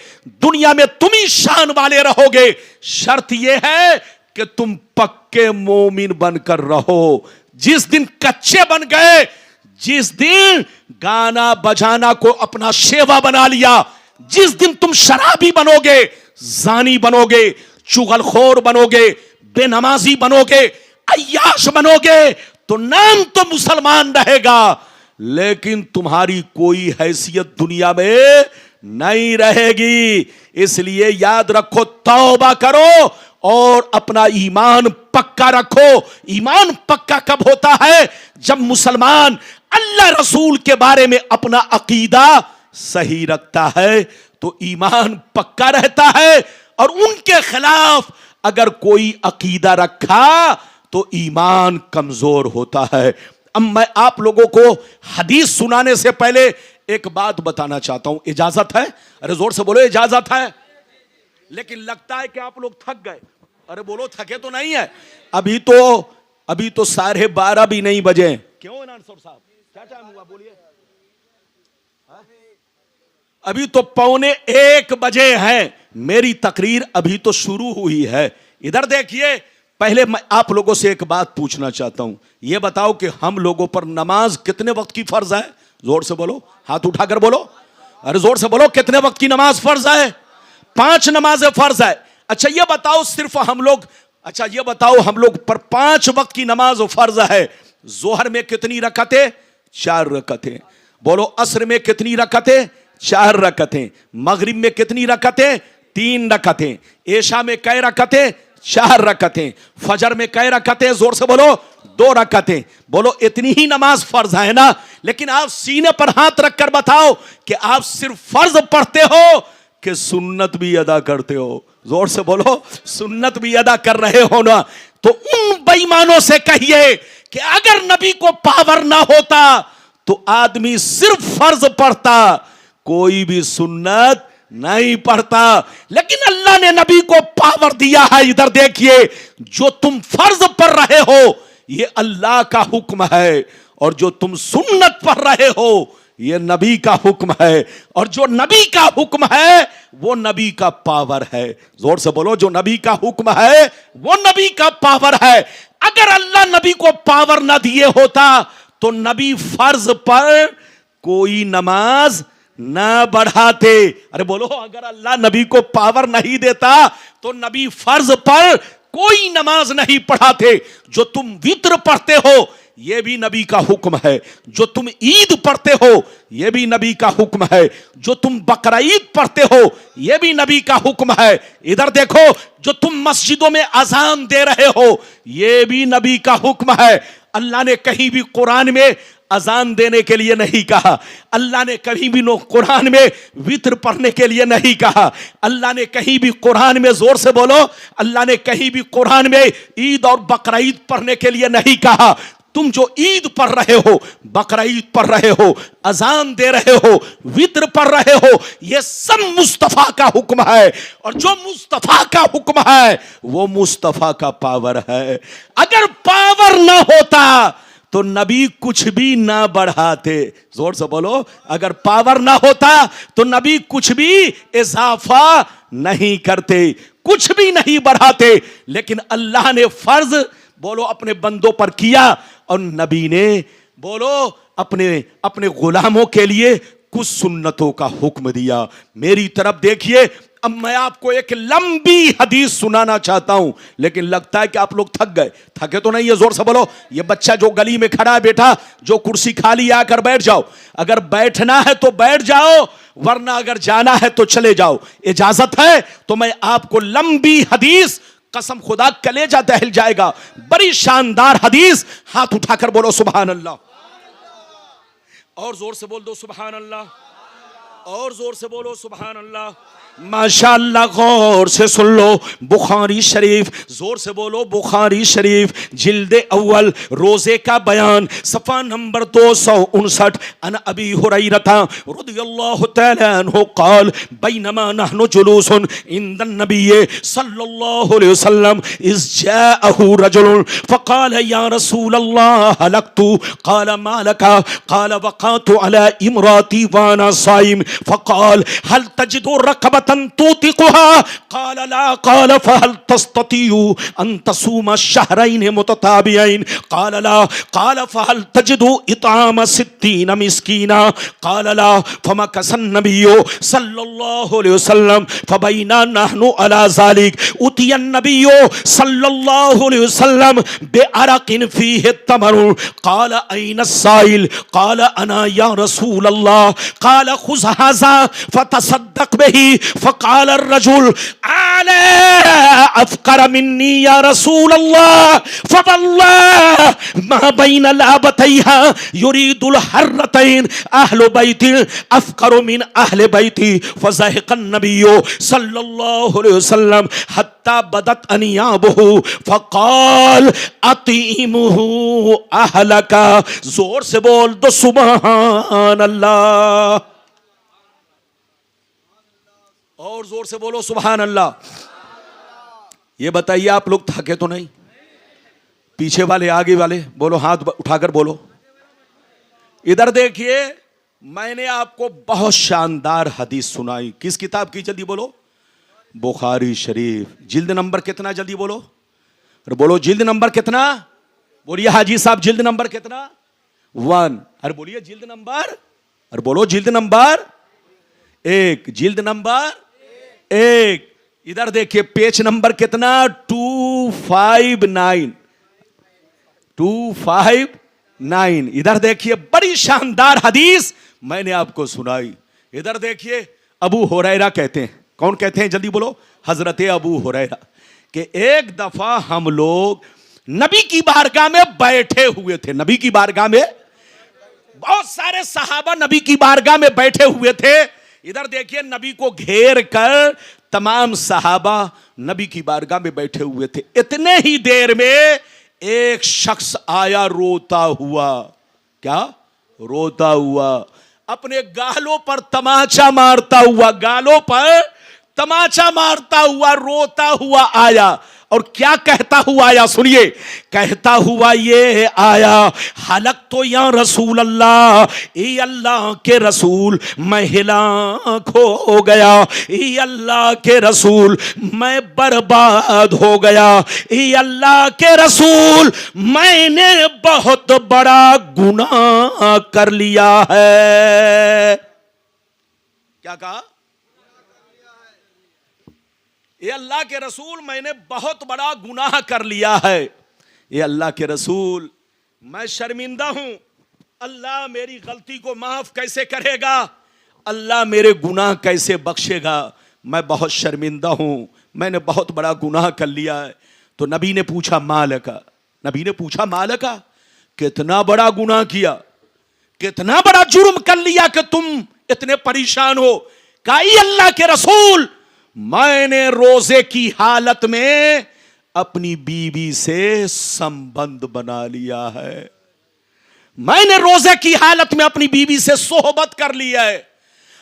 दुनिया में तुम ही शान वाले रहोगे। शर्त यह है कि तुम पक्के मोमिन बनकर रहो। जिस दिन कच्चे बन गए, जिस दिन गाना बजाना को अपना शेवा बना लिया, जिस दिन तुम शराबी बनोगे, जानी बनोगे, चुगलखोर बनोगे, बेनमाजी बनोगे, अय्याश बनोगे, तो नाम तो मुसलमान रहेगा, लेकिन तुम्हारी कोई हैसियत दुनिया में नहीं रहेगी। इसलिए याद रखो, तौबा करो और अपना ईमान पक्का रखो। ईमान पक्का कब होता है? जब मुसलमान अल्लाह रसूल के बारे में अपना अकीदा सही रखता है तो ईमान पक्का रहता है, और उनके खिलाफ अगर कोई अकीदा रखा तो ईमान कमजोर होता है। अब मैं आप लोगों को हदीस सुनाने से पहले एक बात बताना चाहता हूं, इजाजत है? अरे जोर से बोलो, इजाजत है? लेकिन लगता है कि आप लोग थक गए। अरे बोलो, थके तो नहीं है? अभी तो 12:30 भी नहीं बजे। क्यों इनानसर साहब, क्या टाइम हुआ बोलिए? अभी तो 12:45 बजे हैं। मेरी तकरीर अभी तो शुरू हुई है। इधर देखिए, पहले मैं आप लोगों से एक बात पूछना चाहता हूं, यह बताओ कि हम लोगों पर नमाज कितने वक्त की फर्ज है? जोर से बोलो, हाथ उठाकर बोलो, अरे जोर से बोलो, कितने वक्त की नमाज फर्ज है? 5 नमाजें फर्ज है। अच्छा ये बताओ सिर्फ हम लोग, अच्छा ये बताओ हम लोग पर 5 वक्त की नमाज फर्ज है। जोहर में कितनी रकतें? 4 रकतें। बोलो असर में कितनी रकतें? 4 रकतें। मगरिब में कितनी रकतें? 3 रकतें। ऐशा में कै रकतें? 4 रकतें। फजर में कै रकतें? जोर से बोलो, 2 रकतें। बोलो इतनी ही नमाज फर्ज है ना? लेकिन आप सीने पर हाथ रखकर बताओ कि आप सिर्फ फर्ज पढ़ते हो कि सुन्नत भी अदा करते हो? जोर से बोलो, सुन्नत भी अदा कर रहे हो ना? तो उन बेईमानों से कहिए कि अगर नबी को पावर ना होता तो आदमी सिर्फ फर्ज पढ़ता, कोई भी सुन्नत नहीं पढ़ता। लेकिन अल्लाह ने नबी को पावर दिया है। इधर देखिए, जो तुम फर्ज पढ़ रहे हो ये अल्लाह का हुक्म है, और जो तुम सुन्नत पढ़ रहे हो ये नबी का हुक्म है, और जो नबी का हुक्म है वो नबी का पावर है। जोर से बोलो, जो नबी का हुक्म है वो नबी का पावर है। अगर अल्लाह नबी को पावर ना दिए होता तो नबी फर्ज पर कोई नमाज ना बढ़ाते। अरे बोलो, अगर अल्लाह नबी को पावर नहीं देता तो नबी फर्ज पर कोई नमाज नहीं पढ़ाते। जो तुम वित्र पढ़ते हो यह भी नबी का हुक्म है, जो तुम ईद पढ़ते हो यह भी नबी का हुक्म है, जो तुम बकरा ईद पढ़ते हो यह भी नबी का हुक्म है। इधर देखो, जो तुम मस्जिदों में अजान दे रहे हो यह भी नबी का हुक्म है। अल्लाह ने कहीं भी कुरान में अजान देने के लिए नहीं कहा, अल्लाह ने कहीं भी कुरान में वित्र पढ़ने के लिए नहीं कहा, अल्लाह ने कहीं भी कुरान में, जोर से बोलो, अल्लाह ने कहीं भी कुरान में ईद और बकरा ईद पढ़ने के लिए नहीं कहा। तुम जो ईद पढ़ रहे हो, बकरा ईद पढ़ रहे हो, अजान दे रहे हो, वित्र पढ़ रहे हो, यह सब मुस्तफा का हुक्म है, और जो मुस्तफा का हुक्म है वो मुस्तफा का पावर है। अगर पावर ना होता तो नबी कुछ भी ना बढ़ाते। जोर से बोलो, अगर पावर ना होता तो नबी कुछ भी इजाफा नहीं करते, कुछ भी नहीं बढ़ाते। लेकिन अल्लाह ने फर्ज, बोलो, अपने बंदों पर किया, और नबी ने, बोलो, अपने गुलामों के लिए कुछ सुन्नतों का हुक्म दिया। मेरी तरफ देखिए, अब मैं आपको एक लंबी हदीस सुनाना चाहता हूं, लेकिन लगता है कि आप लोग थक गए। थके तो नहीं है? जोर से बोलो। ये बच्चा जो गली में खड़ा है, बेटा, जो कुर्सी खाली आकर बैठ जाओ। अगर बैठना है तो बैठ जाओ, वरना अगर जाना है तो चले जाओ। इजाजत है? तो मैं आपको लंबी हदीस, कसम खुदा कलेजा दहल जाएगा, बड़ी शानदार हदीस। हाथ उठाकर बोलो सुभान अल्लाह, और जोर से बोल दो सुभान अल्लाह, और जोर से बोलो सुभान अल्लाह। माशाअल्लाह, गौर से सुन लो। बुखारी शरीफ, जोर से बोलो बुखारी शरीफ, जिल्दे अव्वल, रोजे का बयान, सफा नंबर 259। अन अबी हुरैरता रदियल्लाहु तआला अन्हु क़ाल बैनमा नहनु जुलूसुन इंदन नबिय्य सल्लल्लाहु अलैहि वसल्लम इज़ जाअहु रजुलुन फ़क़ाल या रसूलल्लाह हलकतु क़ाल मा लका क़ाल वक़अतु अला इमराती व अना साइम फ़क़ाल हल तजिदु रक़बतन तूतिकुहा क़ाल ला क़ाल फ़हल तस्ततियु अन तसूम शहरैन मुतताबियैन क़ाल ला क़ाल फ़हल तजिदु इताम सित्तीन मिस्कीना क़ाल ला फ़मकसन नबिय्यु सल्लल्लाहु अलैहि वसल्लम फ़बैना नहनु अला ज़ालिक उतियन नबिय्यु सल्लल्लाहु अलैहि वसल्लम बिअरक़िन फ़ीहि तमरुन क़ाल ऐन अस्साइल क़ाल अना या रसूल अल्लाह क़ाल खुज़ हाज़ा फ़तसद्दक़ बिही फ़क़ाल अर्रजुल अला अफ़क़र मिन्नी या रसूल अल्लाह फ़वल्लाहि मा बैन लाबतैहा युरीदुल हर्रतैन अहलु बैति अफ़क़र मिन अहले बैति फ़ज़हिक़न नबिय्यु सल्लल्लाहु अलैहि वसल्लम हत्ता बदत अनियाबुहु फ़क़ाल अतीमुहु अहलका। जोर से बोल दो सुभान अल्लाह, और जोर से बोलो सुभान अल्लाह। ये बताइए, आप लोग थके तो नहीं? पीछे वाले, आगे वाले, बोलो, हाथ उठाकर बोलो। इधर देखिए, मैंने आपको बहुत शानदार हदीस सुनाई। किस किताब की? जल्दी बोलो। बुखारी शरीफ, जिल्द नंबर कितना? जल्दी बोलो। अरे बोलो जिल्द नंबर कितना? बोलिए हाजी साहब जिल्द नंबर कितना? 1। अरे बोलिए जिल्द नंबर, अरे बोलो जिल्द नंबर 1, जिल्द नंबर 1। इधर देखिए पेज नंबर कितना? 259, 259। इधर देखिए बड़ी शानदार हदीस मैंने आपको सुनाई। इधर देखिए अबू हुरैरा कहते हैं, कौन कहते हैं जल्दी बोलो? हजरत अबू हुरैरा कि एक दफा हम लोग नबी की बारगाह में बैठे हुए थे। नबी की बारगाह में बहुत सारे सहाबा नबी की बारगाह में बैठे हुए थे। इधर देखिए नबी को घेर कर तमाम सहाबा नबी की बारगाह में बैठे हुए थे। इतने ही देर में एक शख्स आया रोता हुआ। क्या? रोता हुआ, अपने गालों पर तमाचा मारता हुआ, गालों पर तमाचा मारता हुआ, रोता हुआ आया। और क्या कहता हुआ आया सुनिए, कहता हुआ ये आया, हलक तो या रसूल अल्लाह, ये अल्लाह के रसूल मैं हिलाक हो गया, ये अल्लाह के रसूल मैं बर्बाद हो गया, ये अल्लाह के रसूल मैंने बहुत बड़ा गुनाह कर लिया है। क्या कहा? ये अल्लाह के रसूल मैंने बहुत बड़ा गुनाह कर लिया है। ये अल्लाह के रसूल मैं शर्मिंदा हूं, अल्लाह मेरी गलती को माफ कैसे करेगा, अल्लाह मेरे गुनाह कैसे बख्शेगा, मैं बहुत शर्मिंदा हूं, मैंने बहुत बड़ा गुनाह कर लिया है। तो नबी ने पूछा मालका, नबी ने पूछा मालका, कितना बड़ा गुनाह किया, कितना बड़ा जुर्म कर लिया कि तुम इतने परेशान हो? कहा ये अल्लाह के रसूल मैंने रोजे की हालत में अपनी बीवी से संबंध बना लिया है, मैंने रोजे की हालत में अपनी बीवी से सोहबत कर लिया है,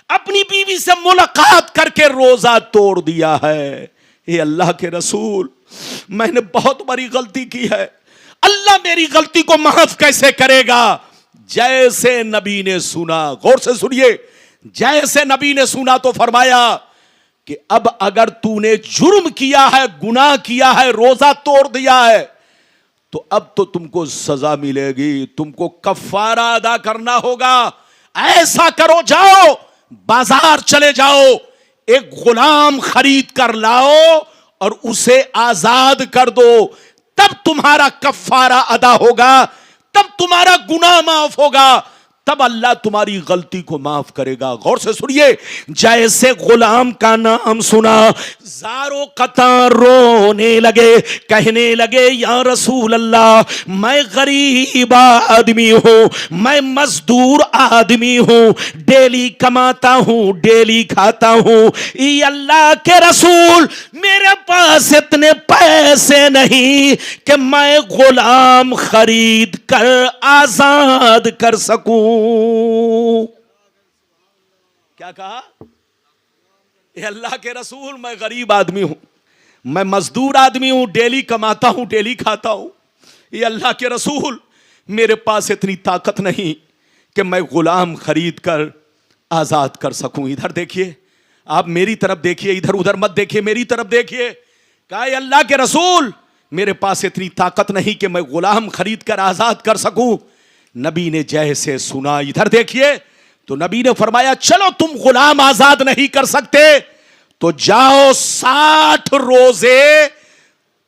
अपनी बीवी से मुलाकात करके रोजा तोड़ दिया है। ये अल्लाह के रसूल मैंने बहुत बड़ी गलती की है, अल्लाह मेरी गलती को माफ कैसे करेगा? जैसे नबी ने सुना, गौर से सुनिए, जैसे नबी ने सुना तो फरमाया कि अब अगर तूने जुर्म किया है, गुनाह किया है, रोजा तोड़ दिया है, तो अब तो तुमको सजा मिलेगी, तुमको कफारा अदा करना होगा। ऐसा करो, जाओ बाजार चले जाओ, एक गुलाम खरीद कर लाओ और उसे आजाद कर दो, तब तुम्हारा कफारा अदा होगा, तब तुम्हारा गुनाह माफ होगा, तब अल्लाह तुम्हारी गलती को माफ करेगा। गौर से सुनिए, जैसे गुलाम का नाम सुना ज़ारो कतार रोने लगे, कहने लगे या रसूल अल्लाह मैं गरीब आदमी हूं, मैं मजदूर आदमी हूं, डेली कमाता हूं, डेली खाता हूं, ये अल्लाह के रसूल मेरे पास इतने पैसे नहीं कि मैं गुलाम खरीद कर आजाद कर सकूं। क्या कहा? ये अल्लाह के रसूल मैं गरीब आदमी हूं, मैं मजदूर आदमी हूं, डेली कमाता हूं, डेली खाता हूं, ये अल्लाह के रसूल मेरे पास इतनी ताकत नहीं कि मैं गुलाम खरीद कर आजाद कर सकूं। इधर देखिए, आप मेरी तरफ देखिए, इधर उधर मत देखिए, मेरी तरफ देखिए। कहा ये अल्लाह के रसूल मेरे पास इतनी ताकत नहीं कि मैं गुलाम खरीद कर आजाद कर सकूं। नबी ने जैसे सुना, इधर देखिए, तो नबी ने फरमाया चलो तुम गुलाम आजाद नहीं कर सकते तो जाओ 60 रोजे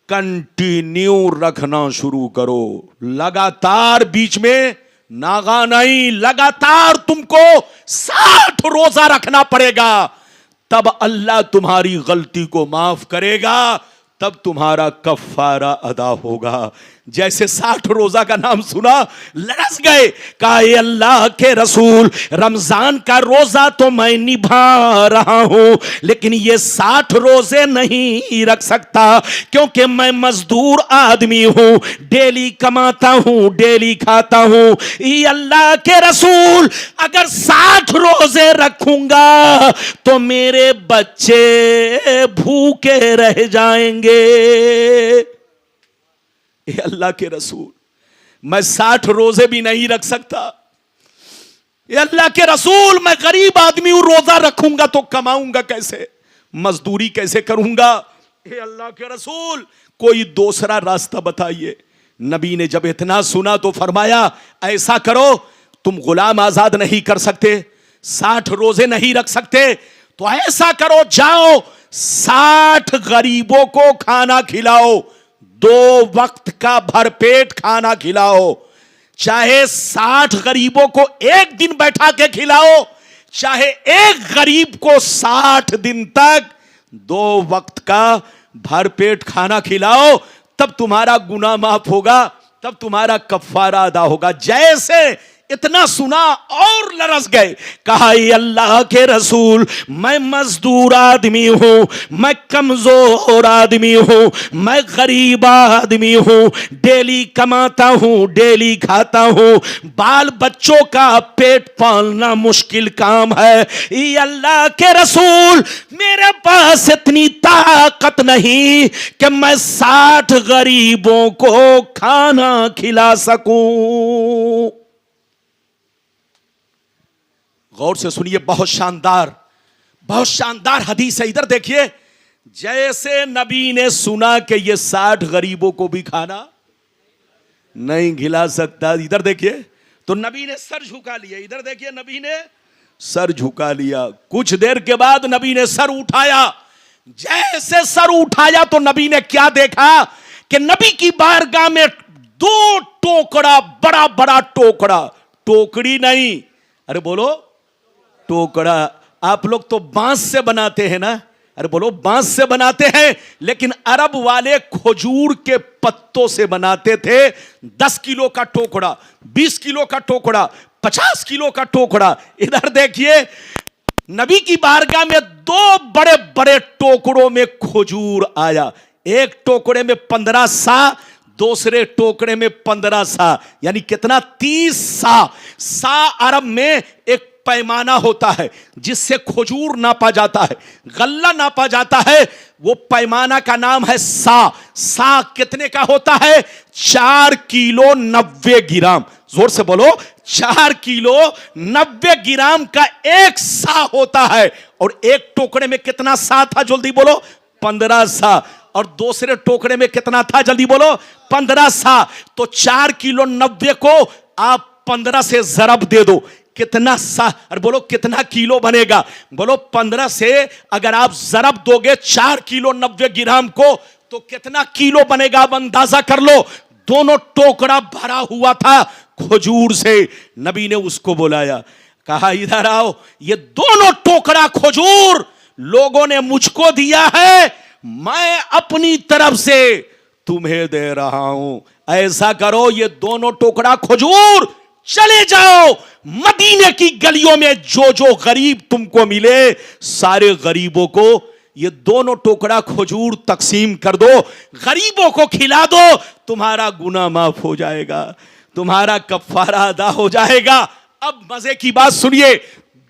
कंटिन्यू रखना शुरू करो, लगातार, बीच में नागा नहीं, लगातार तुमको 60 रोजा रखना पड़ेगा, तब अल्लाह तुम्हारी गलती को माफ करेगा, तब तुम्हारा कफारा अदा होगा। जैसे 60 रोजा का नाम सुना लरस गए। कहा ये अल्लाह के रसूल रमजान का रोजा तो मैं निभा रहा हूं, लेकिन ये 60 रोजे नहीं रख सकता क्योंकि मैं मजदूर आदमी हूं, डेली कमाता हूं, डेली खाता हूं। ये अल्लाह के रसूल अगर 60 रोजे रखूंगा तो मेरे बच्चे भूखे रह जाएंगे। ये अल्लाह के रसूल मैं 60 रोजे भी नहीं रख सकता। ये अल्लाह के रसूल मैं गरीब आदमी हूं, रोजा रखूंगा तो कमाऊंगा कैसे, मजदूरी कैसे करूंगा। ये अल्लाह के रसूल कोई दूसरा रास्ता बताइए। नबी ने जब इतना सुना तो फरमाया, ऐसा करो, तुम गुलाम आजाद नहीं कर सकते, 60 रोजे नहीं रख सकते, तो ऐसा करो, जाओ 60 गरीबों को खाना खिलाओ, 2 वक्त का भरपेट खाना खिलाओ। चाहे 60 गरीबों को एक दिन बैठा के खिलाओ, चाहे एक गरीब को 60 दिन तक 2 वक्त का भरपेट खाना खिलाओ, तब तुम्हारा गुनाह माफ होगा, तब तुम्हारा कफ्फारा अदा होगा। जैसे इतना सुना और लरस गए, कहा ये अल्लाह के रसूल, मैं मजदूर आदमी हूं, मैं कमजोर आदमी हूं, मैं गरीब आदमी हूं, डेली कमाता हूं, डेली खाता हूं, बाल बच्चों का पेट पालना मुश्किल काम है। ये अल्लाह के रसूल, मेरे पास इतनी ताकत नहीं कि मैं 60 गरीबों को खाना खिला सकूं। गौर से सुनिए, बहुत शानदार हदीस है। इधर देखिए, जैसे नबी ने सुना कि ये 60 गरीबों को भी खाना नहीं खिला सकता, इधर देखिए, तो नबी ने सर झुका लिया। इधर देखिए, नबी ने सर झुका लिया। कुछ देर के बाद नबी ने सर उठाया। जैसे सर उठाया तो नबी ने क्या देखा कि नबी की बारगाह में 2 टोकरा, बड़ा बड़ा टोकरा, टोकरी नहीं, अरे बोलो टोकरा। आप लोग तो बांस से बनाते हैं ना, अरे बोलो बांस से बनाते हैं, लेकिन अरब वाले खजूर के पत्तों से बनाते थे। 10 किलो का टोकरा, 20 किलो का टोकरा, 50 किलो का टोकरा। इधर देखिए, नबी की बारगाह में 2 बड़े बड़े टोकरों में खजूर आया। एक टोकरे में 15 सा, दूसरे टोकरे में 15 सा, यानी कितना, 30 सा। सा अरब में एक पैमाना होता है जिससे खजूर नापा जाता है, गल्ला नापा जाता है, वो पैमाना का नाम है सा। सा कितने का होता है? 4 किलो 90 ग्राम। जोर से बोलो, 4 किलो 90 ग्राम का एक सा होता है। और एक टोकरे में कितना सा था? जल्दी बोलो, 15 सा। और दूसरे टोकरे में कितना था? जल्दी बोलो, 15 सा। तो 4 किलो 90 को आप 15 से जरब दे दो, कितना सा, और बोलो कितना किलो बनेगा? बोलो 15 से अगर आप जरब दोगे 4 किलो 90 ग्राम को, तो कितना किलो बनेगा? आप अंदाजा कर लो। दोनों टोकरा भरा हुआ था खजूर से। नबी ने उसको बुलाया, कहा इधर आओ, ये दोनों टोकरा खजूर लोगों ने मुझको दिया है, मैं अपनी तरफ से तुम्हें दे रहा हूं। ऐसा करो, ये दोनों टोकरा खजूर चले जाओ मदीने की गलियों में, जो जो गरीब तुमको मिले सारे गरीबों को ये दोनों टोकरा खजूर तकसीम कर दो, गरीबों को खिला दो, तुम्हारा गुनाह माफ हो जाएगा, तुम्हारा कफ्फारा अदा हो जाएगा। अब मजे की बात सुनिए,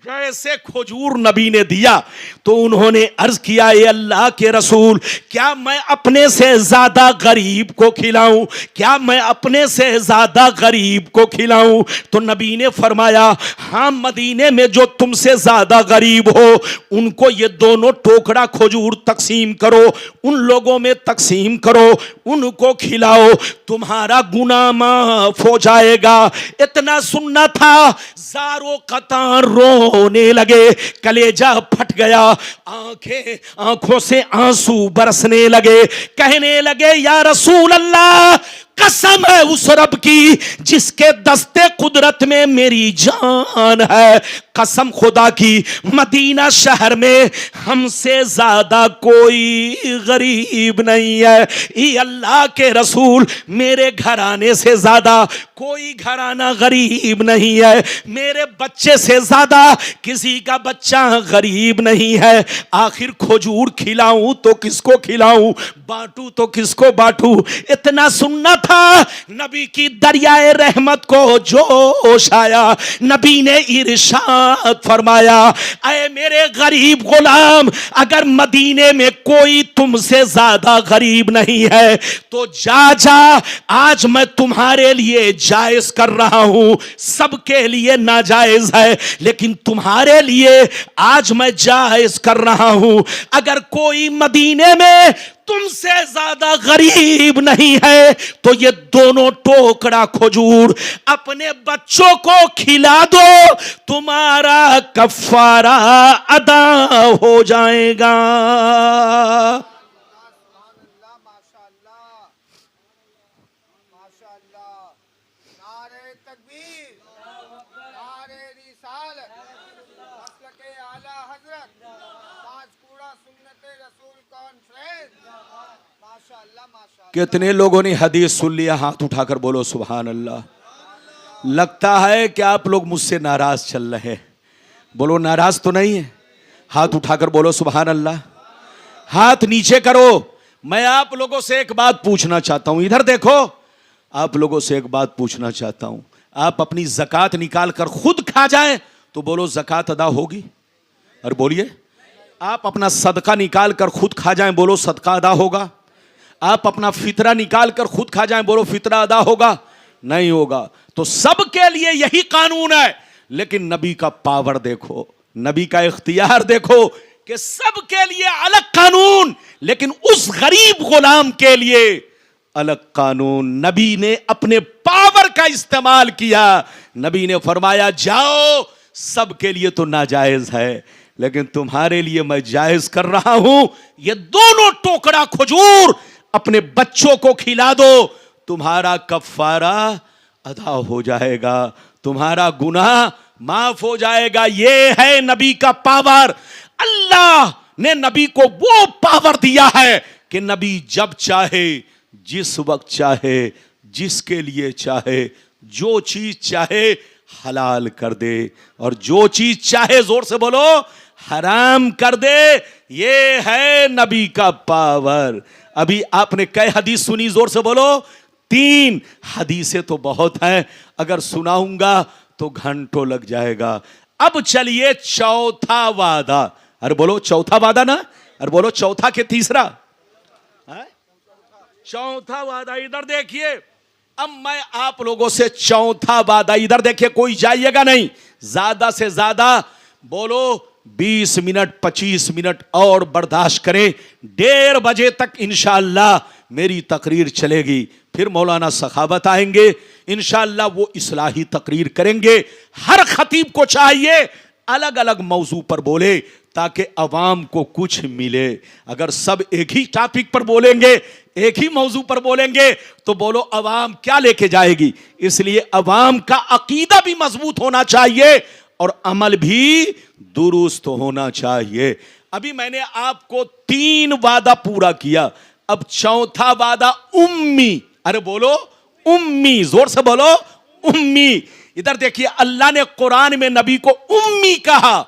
जैसे खजूर नबी ने दिया तो उन्होंने अर्ज किया, ये अल्लाह के रसूल, क्या मैं अपने से ज्यादा गरीब को खिलाऊं? क्या मैं अपने से ज्यादा गरीब को खिलाऊं? तो नबी ने फरमाया, हाँ, मदीने में जो तुमसे ज्यादा गरीब हो उनको ये दोनों टोकरा खजूर तकसीम करो, उन लोगों में तकसीम करो, उनको खिलाओ, तुम्हारा गुनाह माफ हो जाएगा। इतना सुनना था, ज़ारो कतार रोने लगे, कलेजा फट गया, आंखों से आंसू बरसने लगे, कहने लगे, या रसूल अल्लाह, कसम है उस रब की जिसके दस्ते कुदरत में मेरी जान है, कसम खुदा की, मदीना शहर में हमसे ज्यादा कोई गरीब नहीं है। ये अल्लाह के रसूल, मेरे घराने से ज्यादा कोई घराना गरीब नहीं है, मेरे बच्चे से ज्यादा किसी का बच्चा गरीब नहीं है। आखिर खजूर खिलाऊं तो किसको खिलाऊं, बांटू तो किसको बांटू? इतना सुनना था, नबी की दरियाए रहमत को जोश आया। नबी ने इरशाद फरमाया, ऐ मेरे गरीब गुलाम, अगर मदीने में कोई तुमसे ज्यादा गरीब नहीं है तो जा जा, आज मैं तुम्हारे लिए जायज कर रहा हूं, सबके लिए नाजायज है, लेकिन तुम्हारे लिए आज मैं जायज कर रहा हूं। अगर कोई मदीने में तुमसे ज्यादा गरीब नहीं है, तो ये दोनों टोकरा खजूर अपने बच्चों को खिला दो, तुम्हारा कफारा अदा हो जाएगा। माशाअल्लाह, माशाअल्लाह। नारे तकबीर, नारे रिसालत, मसलके आला हजरत, पांचकूड़ा सुन्नते रसूल कॉन्फ्रेंस। माशाअल्लाह, माशाअल्लाह। कितने लोगों ने हदीस सुन लिया? हाथ उठाकर बोलो सुभान अल्लाह। लगता है कि आप लोग मुझसे नाराज चल रहे हैं। बोलो नाराज तो नहीं है? हाथ उठाकर बोलो सुभान अल्लाह। हाथ नीचे करो। मैं आप लोगों से एक बात पूछना चाहता हूं, इधर देखो। आप लोगों से एक बात पूछना चाहता हूं, आप अपनी ज़कात निकाल कर खुद खा जाएं तो बोलो ज़कात अदा होगी? और बोलिए, आप अपना सदका निकाल कर खुद खा जाएं, बोलो सदका अदा होगा? आप अपना फितरा निकाल कर खुद खा जाएं, बोलो फितरा अदा होगा? नहीं होगा। तो सबके लिए यही कानून है, लेकिन नबी का पावर देखो, नबी का इख्तियार देखो कि सबके लिए अलग कानून, लेकिन उस गरीब गुलाम के लिए अलग कानून। नबी ने अपने पावर का इस्तेमाल किया। नबी ने फरमाया जाओ, सबके लिए तो नाजायज है, लेकिन तुम्हारे लिए मैं जायज कर रहा हूं, ये दोनों टोकरा खजूर अपने बच्चों को खिला दो, तुम्हारा कफारा अदा हो जाएगा, तुम्हारा गुनाह माफ हो जाएगा। ये है नबी का पावर। अल्लाह ने नबी को वो पावर दिया है कि नबी जब चाहे, जिस वक्त चाहे, जिसके लिए चाहे, जो चीज चाहे हलाल कर दे, और जो चीज चाहे, जोर से बोलो, हराम कर दे। ये है नबी का पावर। अभी आपने कई हदीस सुनी? जोर से बोलो। 3 हदीसें तो बहुत हैं, अगर सुनाऊंगा तो घंटों लग जाएगा। अब चलिए चौथा वादा। अरे बोलो चौथा वादा ना, अरे बोलो चौथा के तीसरा है? चौथा वादा। इधर देखिए, अब मैं आप लोगों से चौथा वादा, इधर देखिए, कोई जाइएगा नहीं, ज्यादा से ज्यादा बोलो 20 मिनट 25 मिनट और बर्दाश्त करें। 1:30 बजे तक इंशाअल्लाह मेरी तकरीर चलेगी, फिर मौलाना सखावत आएंगे, इंशाअल्लाह वो इस्लाही तकरीर करेंगे। हर खतीब को चाहिए अलग अलग मौजू पर बोले, ताकि अवाम को कुछ मिले। अगर सब एक ही टॉपिक पर बोलेंगे, एक ही मौजू पर बोलेंगे, तो बोलो अवाम क्या लेके जाएगी? इसलिए अवाम का अकीदा भी मजबूत होना चाहिए और अमल भी दुरुस्त होना चाहिए। अभी मैंने आपको 3 वादा पूरा किया, अब चौथा वादा उम्मी। अरे बोलो उम्मी, जोर से बोलो उम्मी। इधर देखिए, अल्लाह ने कुरान में नबी को उम्मी कहा,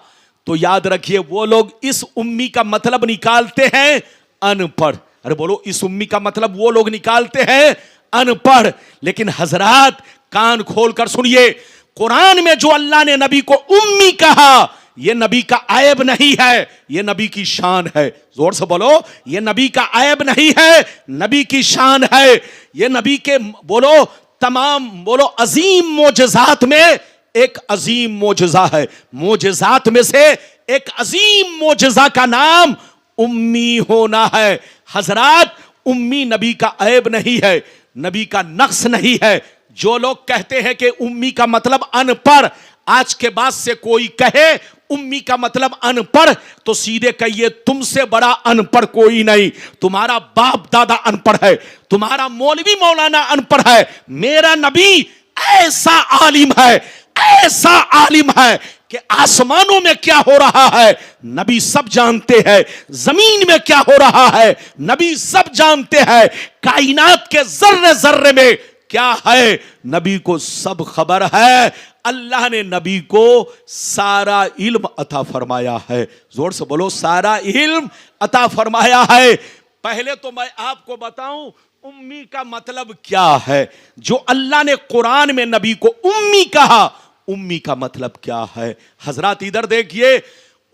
तो याद रखिए वो लोग इस उम्मी का मतलब निकालते हैं अनपढ़। अरे बोलो, इस उम्मी का मतलब वो लोग निकालते हैं अनपढ़। लेकिन हजरात कान खोलकर सुनिए, कुरान में जो अल्लाह ने नबी को उम्मी कहा, यह नबी का ऐब नहीं है, यह नबी की शान है। जोर से बोलो, यह नबी का ऐब नहीं है, नबी की शान है। यह नबी के बोलो तमाम बोलो अजीम मोजज़ात में एक अजीम मोजज़ा है। मोजज़ात में से एक अजीम मोजज़ा का नाम उम्मी होना है। हजरात, उम्मी नबी का ऐब नहीं है, नबी का नक्स नहीं है। जो लोग कहते हैं कि उम्मी का मतलब अनपढ़, आज के बाद से कोई कहे उम्मी का मतलब अनपढ़, तो सीधे कहिए तुमसे बड़ा अनपढ़ कोई नहीं। तुम्हारा बाप दादा अनपढ़ है, तुम्हारा मौलवी मौलाना अनपढ़ है, मेरा नबी ऐसा आलिम है, ऐसा आलिम है कि आसमानों में क्या हो रहा है नबी सब जानते हैं, जमीन में क्या हो रहा है नबी सब जानते हैं, कायनात के जर्रे जर्रे में क्या है नबी को सब खबर है। अल्लाह ने नबी को सारा इल्म अता फरमाया है। जोर से बोलो, सारा इल्म अता फरमाया है। पहले तो मैं आपको बताऊं उम्मी का मतलब क्या है। जो अल्लाह ने कुरान में नबी को उम्मी कहा, उम्मी का मतलब क्या है? हजरात इधर देखिए,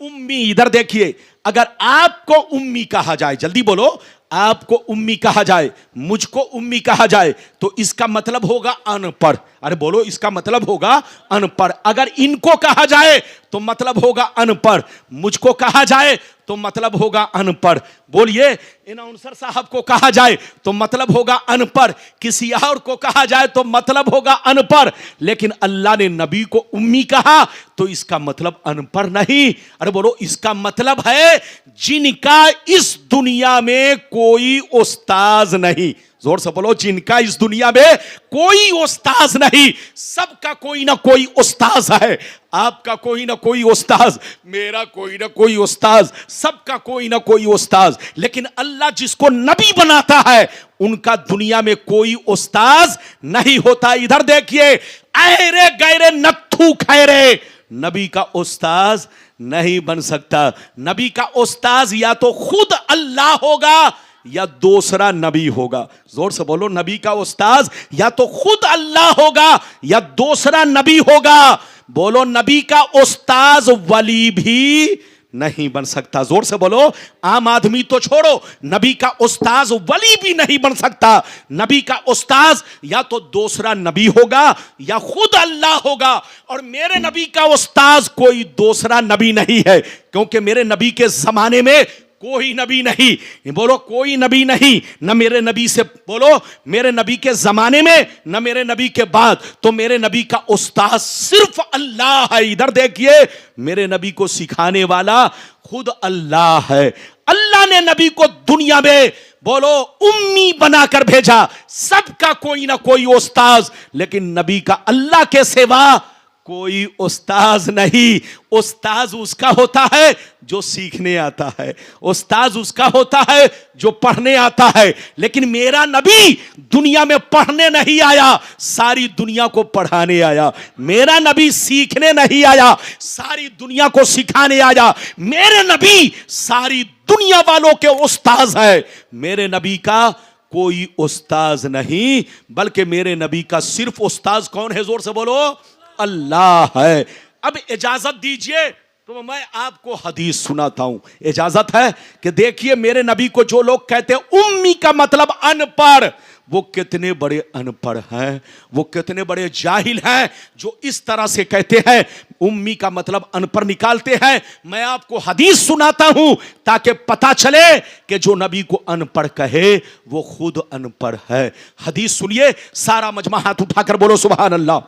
उम्मी इधर देखिए, अगर आपको उम्मी कहा जाए, जल्दी बोलो, आपको उम्मी कहा जाए, मुझको उम्मी कहा जाए, तो इसका मतलब होगा अनपढ़। अरे बोलो, इसका मतलब होगा अनपढ़। अगर इनको कहा जाए तो मतलब होगा अनपढ़, मुझको कहा जाए तो मतलब होगा अनपढ़। बोलिए, अनाउंसर साहब को कहा जाए तो मतलब होगा अनपढ़, किसी और को कहा जाए तो मतलब होगा अनपढ़। लेकिन अल्लाह ने नबी को उम्मी कहा तो इसका मतलब अनपढ़ नहीं। अरे बोलो, इसका मतलब है जिनका इस दुनिया में कोई उस्ताद नहीं। जोर से बोलो, जिनका इस दुनिया में कोई उस्ताद नहीं। सबका कोई ना कोई उस्ताद है। आपका कोई ना कोई उस्ताद, मेरा कोई ना कोई उस्ताद, सबका कोई ना कोई उस्ताद। लेकिन अल्लाह जिसको नबी बनाता है उनका दुनिया में कोई उस्ताद नहीं होता। इधर देखिए, ऐरे गैरे नत्थू खैरे नबी का उस्ताद नहीं बन सकता। नबी का उस्ताद या तो खुद अल्लाह होगा या दूसरा नबी होगा। जोर से बोलो, नबी का उस्ताद या तो खुद अल्लाह होगा या दूसरा नबी होगा। बोलो, नबी का उस्ताद वली भी नहीं बन सकता। जोर से बोलो, आम आदमी तो छोड़ो, नबी का उस्ताद वली भी नहीं बन सकता। नबी का उस्ताद या तो दूसरा नबी होगा या खुद अल्लाह होगा। और मेरे नबी का उस्ताद कोई दूसरा नबी नहीं है, क्योंकि मेरे नबी के जमाने में कोई नबी नहीं। बोलो, कोई नबी नहीं, न मेरे नबी से, बोलो, मेरे नबी के जमाने में न मेरे नबी के बाद। तो मेरे नबी का उस्ताद सिर्फ अल्लाह है। इधर देखिए, मेरे नबी को सिखाने वाला खुद अल्लाह है। अल्लाह ने नबी को दुनिया में, बोलो, उम्मी बनाकर भेजा। सबका कोई ना कोई उस्ताद, लेकिन नबी का अल्लाह के सिवा कोई उस्ताद नहीं। उस्ताद उसका होता है जो सीखने आता है, उस्ताद उसका होता है जो पढ़ने आता है। लेकिन मेरा नबी दुनिया में पढ़ने नहीं आया, सारी दुनिया को पढ़ाने आया। मेरा नबी सीखने नहीं आया, सारी दुनिया को सिखाने आया। मेरे नबी सारी दुनिया वालों के उस्ताद है। मेरे नबी का कोई उस्ताद नहीं, बल्कि मेरे नबी का सिर्फ उस्ताद कौन है? जोर से बोलो, अल्लाह है। अब इजाजत दीजिए तो मैं आपको हदीस सुनाता हूं। इजाजत है कि देखिए, मेरे नबी को जो लोग कहते हैं उम्मी का मतलब अनपढ़, वो कितने बड़े अनपढ़ हैं, वो कितने बड़े जाहिल हैं जो इस तरह से कहते हैं। उम्मी का मतलब अनपढ़ निकालते हैं। मैं आपको हदीस सुनाता हूं ताकि पता चले कि जो नबी को अनपढ़ कहे वो खुद अनपढ़ है। हदीस सुनिए, सारा मजमा हाथ उठाकर बोलो सुभान अल्लाह।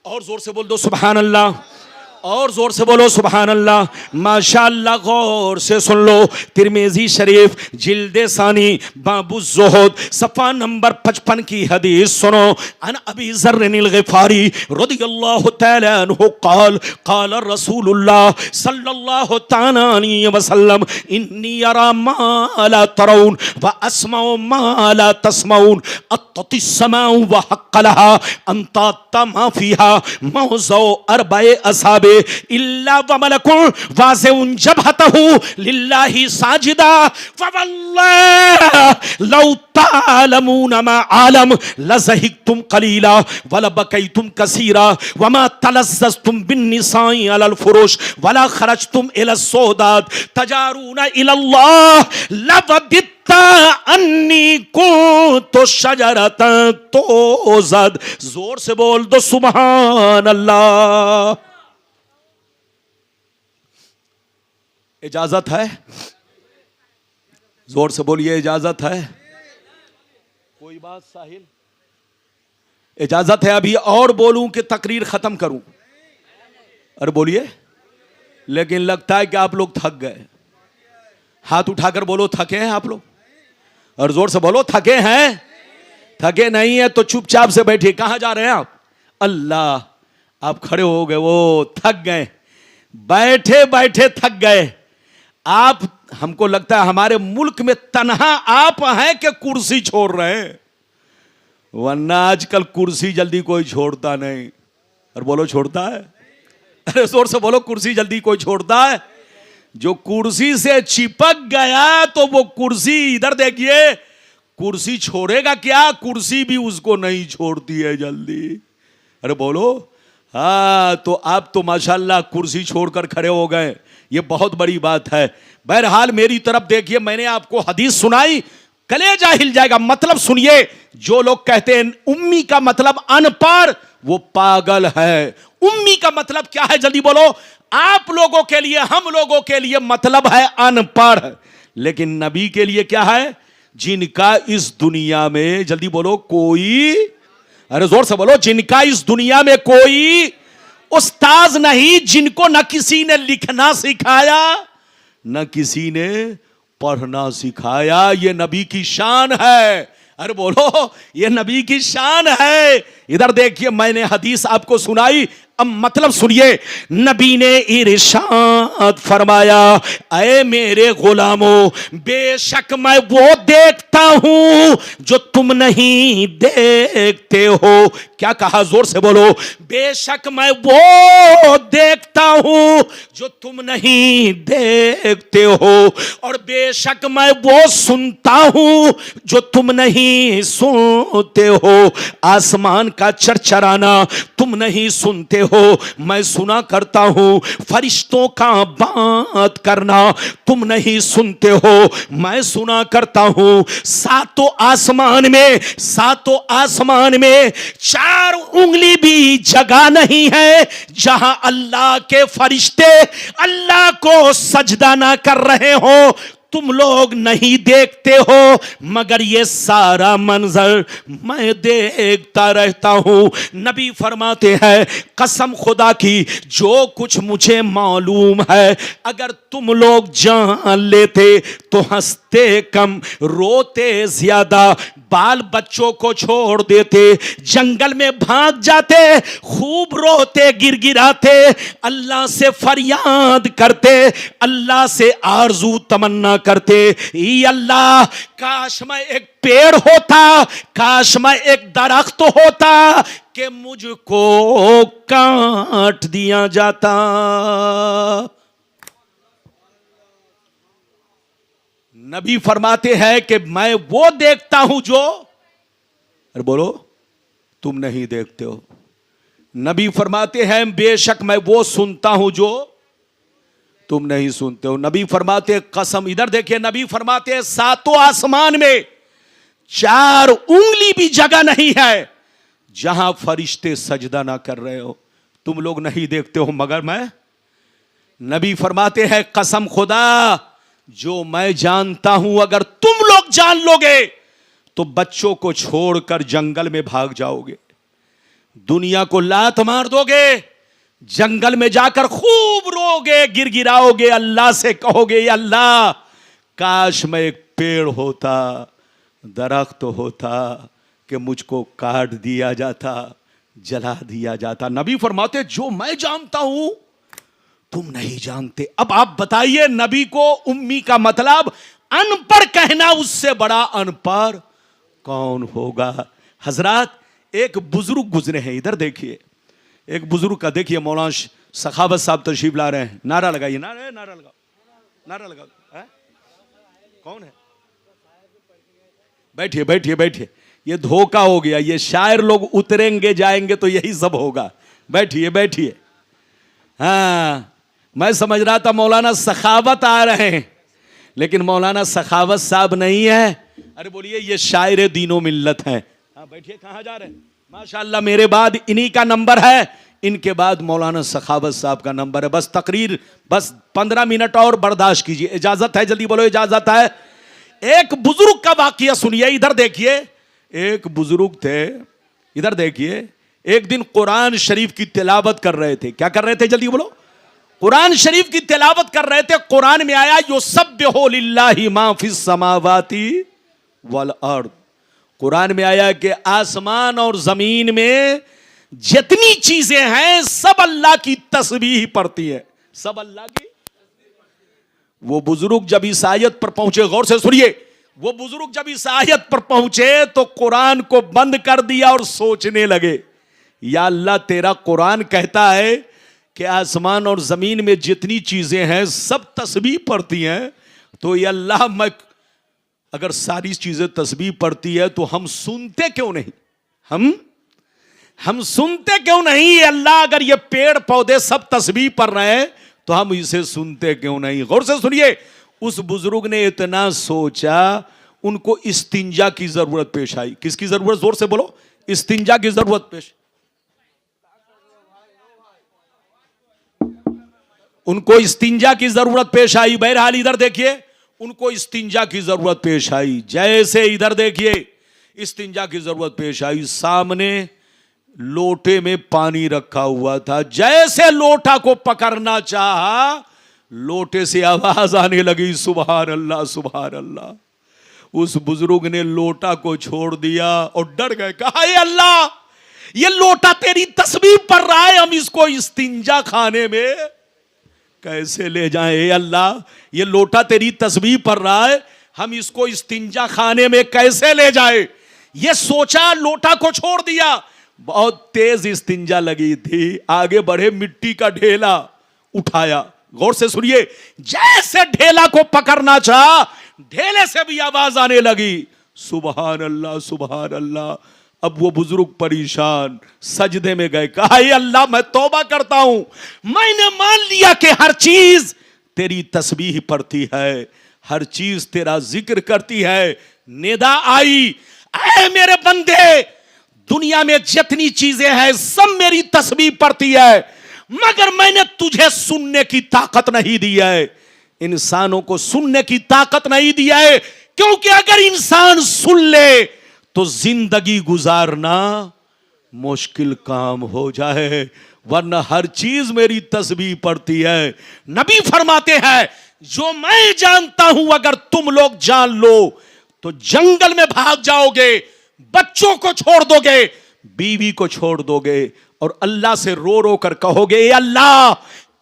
और जोर से बोल दो सुभान अल्लाह, और जोर से बोलो सुभान अल्लाह। माशाअल्लाह, गौर से सुन लो। तिरमिजी शरीफ जिल्दे सानी बाबू ज़ुहद सफ़ा नंबर 55 की हदीस सुनो। अन अबी ज़र्रिल ग़िफ़ारी रज़ियल्लाहु तआला अन्हु क़ाल क़ाल रसूलुल्लाह सल्लल्लाहु तआला अलैहि वसल्लम इन्नी अरा मा ला तरौन व अस्माउ मा ला तस्माउन अत्तिस समाउ व हक़्क़ लहा अंता तमा फ़ीहा मौज़ौ अरबाए असहाब इल्ला व मलकुन वाज़िउन जबहतहु लिल्लाहि साजिदा फवल्लाहि लौ तालमून मा आलम लज़हिक्तुम कलीला वला बकैतुम कसीरा वमा तलज़्ज़ज़तुम बिन्निसाई अलल फुरुश वला खरजतुम इला सौदात तजारून इलल्लाह लवदित्ता अन्नी कुन्तु शजरतन तोज़द। जोर से बोल दो सुभान अल्लाह। इजाजत है? जोर से बोलिए, इजाजत है? कोई बात साहिल? इजाजत है अभी और बोलूं कि तकरीर खत्म करूं? अरे बोलिए। लेकिन लगता है कि आप लोग थक गए। हाथ उठाकर बोलो, थके हैं आप लोग? और जोर से बोलो, थके हैं? थके नहीं है तो चुपचाप से बैठे। कहां जा रहे हैं आप? अल्लाह, आप खड़े हो गए, वो थक गए, बैठे बैठे थक गए आप। हमको लगता है हमारे मुल्क में तन्हा आप हैं कि कुर्सी छोड़ रहे हैं, वरना आजकल कुर्सी जल्दी कोई छोड़ता नहीं। और बोलो, छोड़ता है? अरे जोर से बोलो, कुर्सी जल्दी कोई छोड़ता है? जो कुर्सी से चिपक गया तो वो कुर्सी, इधर देखिए, कुर्सी छोड़ेगा क्या? कुर्सी भी उसको नहीं छोड़ती है जल्दी। अरे बोलो, हाँ। तो आप तो माशाल्लाह कुर्सी छोड़कर खड़े हो गए, ये बहुत बड़ी बात है। बहरहाल मेरी तरफ देखिए, मैंने आपको हदीस सुनाई, कलेजा हिल जाएगा। मतलब सुनिए, जो लोग कहते हैं उम्मी का मतलब अनपढ़, वो पागल है। उम्मी का मतलब क्या है, जल्दी बोलो। आप लोगों के लिए, हम लोगों के लिए मतलब है अनपढ़, लेकिन नबी के लिए क्या है? जिनका इस दुनिया में, जल्दी बोलो, कोई, अरे जोर से बोलो, जिनका इस दुनिया में कोई उस्ताद नहीं, जिनको न किसी ने लिखना सिखाया, न किसी ने पढ़ना सिखाया। ये नबी की शान है। अरे बोलो, ये नबी की शान है। इधर देखिए, मैंने हदीस आपको सुनाई, अब मतलब सुनिए। नबी ने इरशाद फरमाया, ऐ मेरे गुलामों, बेशक मैं वो देखता हूं जो तुम नहीं देखते हो। क्या कहा, जोर से बोलो। बेशक मैं वो देखता हूं जो तुम नहीं देखते हो, और बेशक मैं वो सुनता हूं जो तुम नहीं सुनते हो। आसमान का चरचराना तुम नहीं सुनते हो, मैं सुना करता हूं। फरिश्तों का बात करना तुम नहीं सुनते हो, मैं सुना करता हूं। सातों आसमान में 4 उंगली भी जगह नहीं है जहां अल्लाह के फरिश्ते अल्लाह को सजदा ना कर रहे हो। तुम लोग नहीं देखते हो, मगर ये सारा मंजर मैं देखता रहता हूं। नबी फरमाते हैं, कसम खुदा की, जो कुछ मुझे मालूम है, अगर तुम लोग जान लेते तो हंसते कम, रोते ज्यादा, बाल बच्चों को छोड़ देते, जंगल में भाग जाते, खूब रोते गिरगिराते, अल्लाह से फरियाद करते, अल्लाह से आरजू तमन्ना करते, ई अल्लाह, काश मैं एक पेड़ होता, काश मैं एक दरख्त होता कि मुझको काट दिया जाता। नबी फरमाते हैं कि मैं वो देखता हूं जो, अरे बोलो, तुम नहीं देखते हो। नबी फरमाते हैं, बेशक मैं वो सुनता हूं जो तुम नहीं सुनते हो। नबी फरमाते, कसम, इधर देखिए, नबी फरमाते, सातों आसमान में 4 उंगली भी जगह नहीं है जहां फरिश्ते सजदा ना कर रहे हो। तुम लोग नहीं देखते हो, मगर मैं, नबी फरमाते हैं, कसम खुदा, जो मैं जानता हूं, अगर तुम लोग जान लोगे तो बच्चों को छोड़कर जंगल में भाग जाओगे, दुनिया को लात मार दोगे, जंगल में जाकर खूब रोगे गिरगिराओगे, अल्लाह से कहोगे, अल्लाह, काश मैं एक पेड़ होता, दरख्त होता कि मुझको काट दिया जाता, जला दिया जाता। नबी फरमाते, जो मैं जानता हूं तुम नहीं जानते। अब आप बताइए, नबी को उम्मी का मतलब अनपढ़ कहना, उससे बड़ा अनपढ़ कौन होगा? हजरात, एक बुजुर्ग गुजरे हैं, इधर देखिए, एक बुजुर्ग का देखिए, मौलाना सखावत साहब तशरीफ ला रहे हैं। नारा लगाइए, नारा लगाओ, नारा लगाओ। कौन है? बैठिए बैठिए बैठिए, ये धोखा हो गया, ये शायर लोग उतरेंगे जाएंगे तो यही सब होगा। बैठिए बैठिए। हाँ, मैं समझ रहा था मौलाना सखावत आ रहे हैं, लेकिन मौलाना सखावत साहब नहीं है। अरे बोलिए, ये शायर दीनो मिल्लत है। हाँ बैठिए, कहाँ जा रहे हैं? माशाअल्लाह, मेरे बाद इन्हीं का नंबर है, इनके बाद मौलाना सखावत साहब का नंबर है। बस तकरीर, बस 15 मिनट और बर्दाश्त कीजिए। इजाजत है? जल्दी बोलो, इजाजत है। एक बुजुर्ग का वाकया सुनिए, इधर देखिए। एक बुजुर्ग थे, इधर देखिए, एक दिन कुरान शरीफ की तिलावत कर रहे थे। क्या कर रहे थे? जल्दी बोलो। कुरान शरीफ की तिलावत कर रहे थे। कुरान में आया, युसब्बिहु लिल्लाहि मा फिस समावाति वल अर्द। कुरान में आया कि आसमान और जमीन में जितनी चीजें हैं सब अल्लाह की तस्बीह पढ़ती है, सब अल्लाह की। वो बुजुर्ग जब इस आयत पर पहुंचे, गौर से सुनिए, वो बुजुर्ग जब इस आयत पर पहुंचे तो कुरान को बंद कर दिया और सोचने लगे, या अल्लाह, तेरा कुरान कहता है कि आसमान और जमीन में जितनी चीजें हैं सब तस्बीह पढ़ती हैं, तो ये अल्लाह, मैं अगर सारी चीजें तस्बीह पढ़ती है तो हम सुनते क्यों नहीं? हम सुनते क्यों नहीं? अल्लाह, अगर ये पेड़ पौधे सब तस्बीह पढ़ रहे हैं तो हम इसे सुनते क्यों नहीं? गौर से सुनिए, उस बुजुर्ग ने इतना सोचा, उनको इस्तिंजा की जरूरत पेश आई। किसकी जरूरत? जोर से बोलो। इस्तिंजा की जरूरत पेश। उनको इस्तिंजा की जरूरत पेश आई। बहरहाल इधर देखिए, उनको इस्तिंजा की जरूरत पेश आई। जैसे इधर देखिए, इस्तिंजा की जरूरत पेश आई, सामने लोटे में पानी रखा हुआ था। जैसे लोटा को पकड़ना चाहा, लोटे से आवाज आने लगी, सुभान अल्लाह सुभान अल्लाह। उस बुजुर्ग ने लोटा को छोड़ दिया और डर गए। कहा, ये अल्लाह, ये लोटा तेरी तस्बीह पढ़ रहा है, हम इसको इस्तिंजा खाने में कैसे ले जाएं? ए अल्लाह, ये लोटा तेरी तस्बीह पढ़ रहा है, हम इसको इस्तिंजा खाने में कैसे ले जाएं? ये सोचा, लोटा को छोड़ दिया। बहुत तेज इस्तिंजा लगी थी। आगे बढ़े, मिट्टी का ढेला उठाया। गौर से सुनिए, जैसे ढेला को पकड़ना चाहा, ढेले से भी आवाज आने लगी, सुभान अल्लाह सुभान अल्लाह। अब वो बुजुर्ग परेशान सजदे में गए। कहा, ये अल्लाह, मैं तौबा करता हूं, मैंने मान लिया कि हर चीज तेरी तस्बीह पढ़ती है, हर चीज तेरा जिक्र करती है। निदा आई, ऐ मेरे बंदे, दुनिया में जितनी चीजें हैं सब मेरी तस्बीह पढ़ती है, मगर मैंने तुझे सुनने की ताकत नहीं दी है। इंसानों को सुनने की ताकत नहीं दी है, क्योंकि अगर इंसान सुन ले तो जिंदगी गुजारना मुश्किल काम हो जाए, वरना हर चीज मेरी तस्बीह पढ़ती है। नबी फरमाते हैं, जो मैं जानता हूं अगर तुम लोग जान लो तो जंगल में भाग जाओगे, बच्चों को छोड़ दोगे, बीवी को छोड़ दोगे और अल्लाह से रो रो कर कहोगे, ए अल्लाह,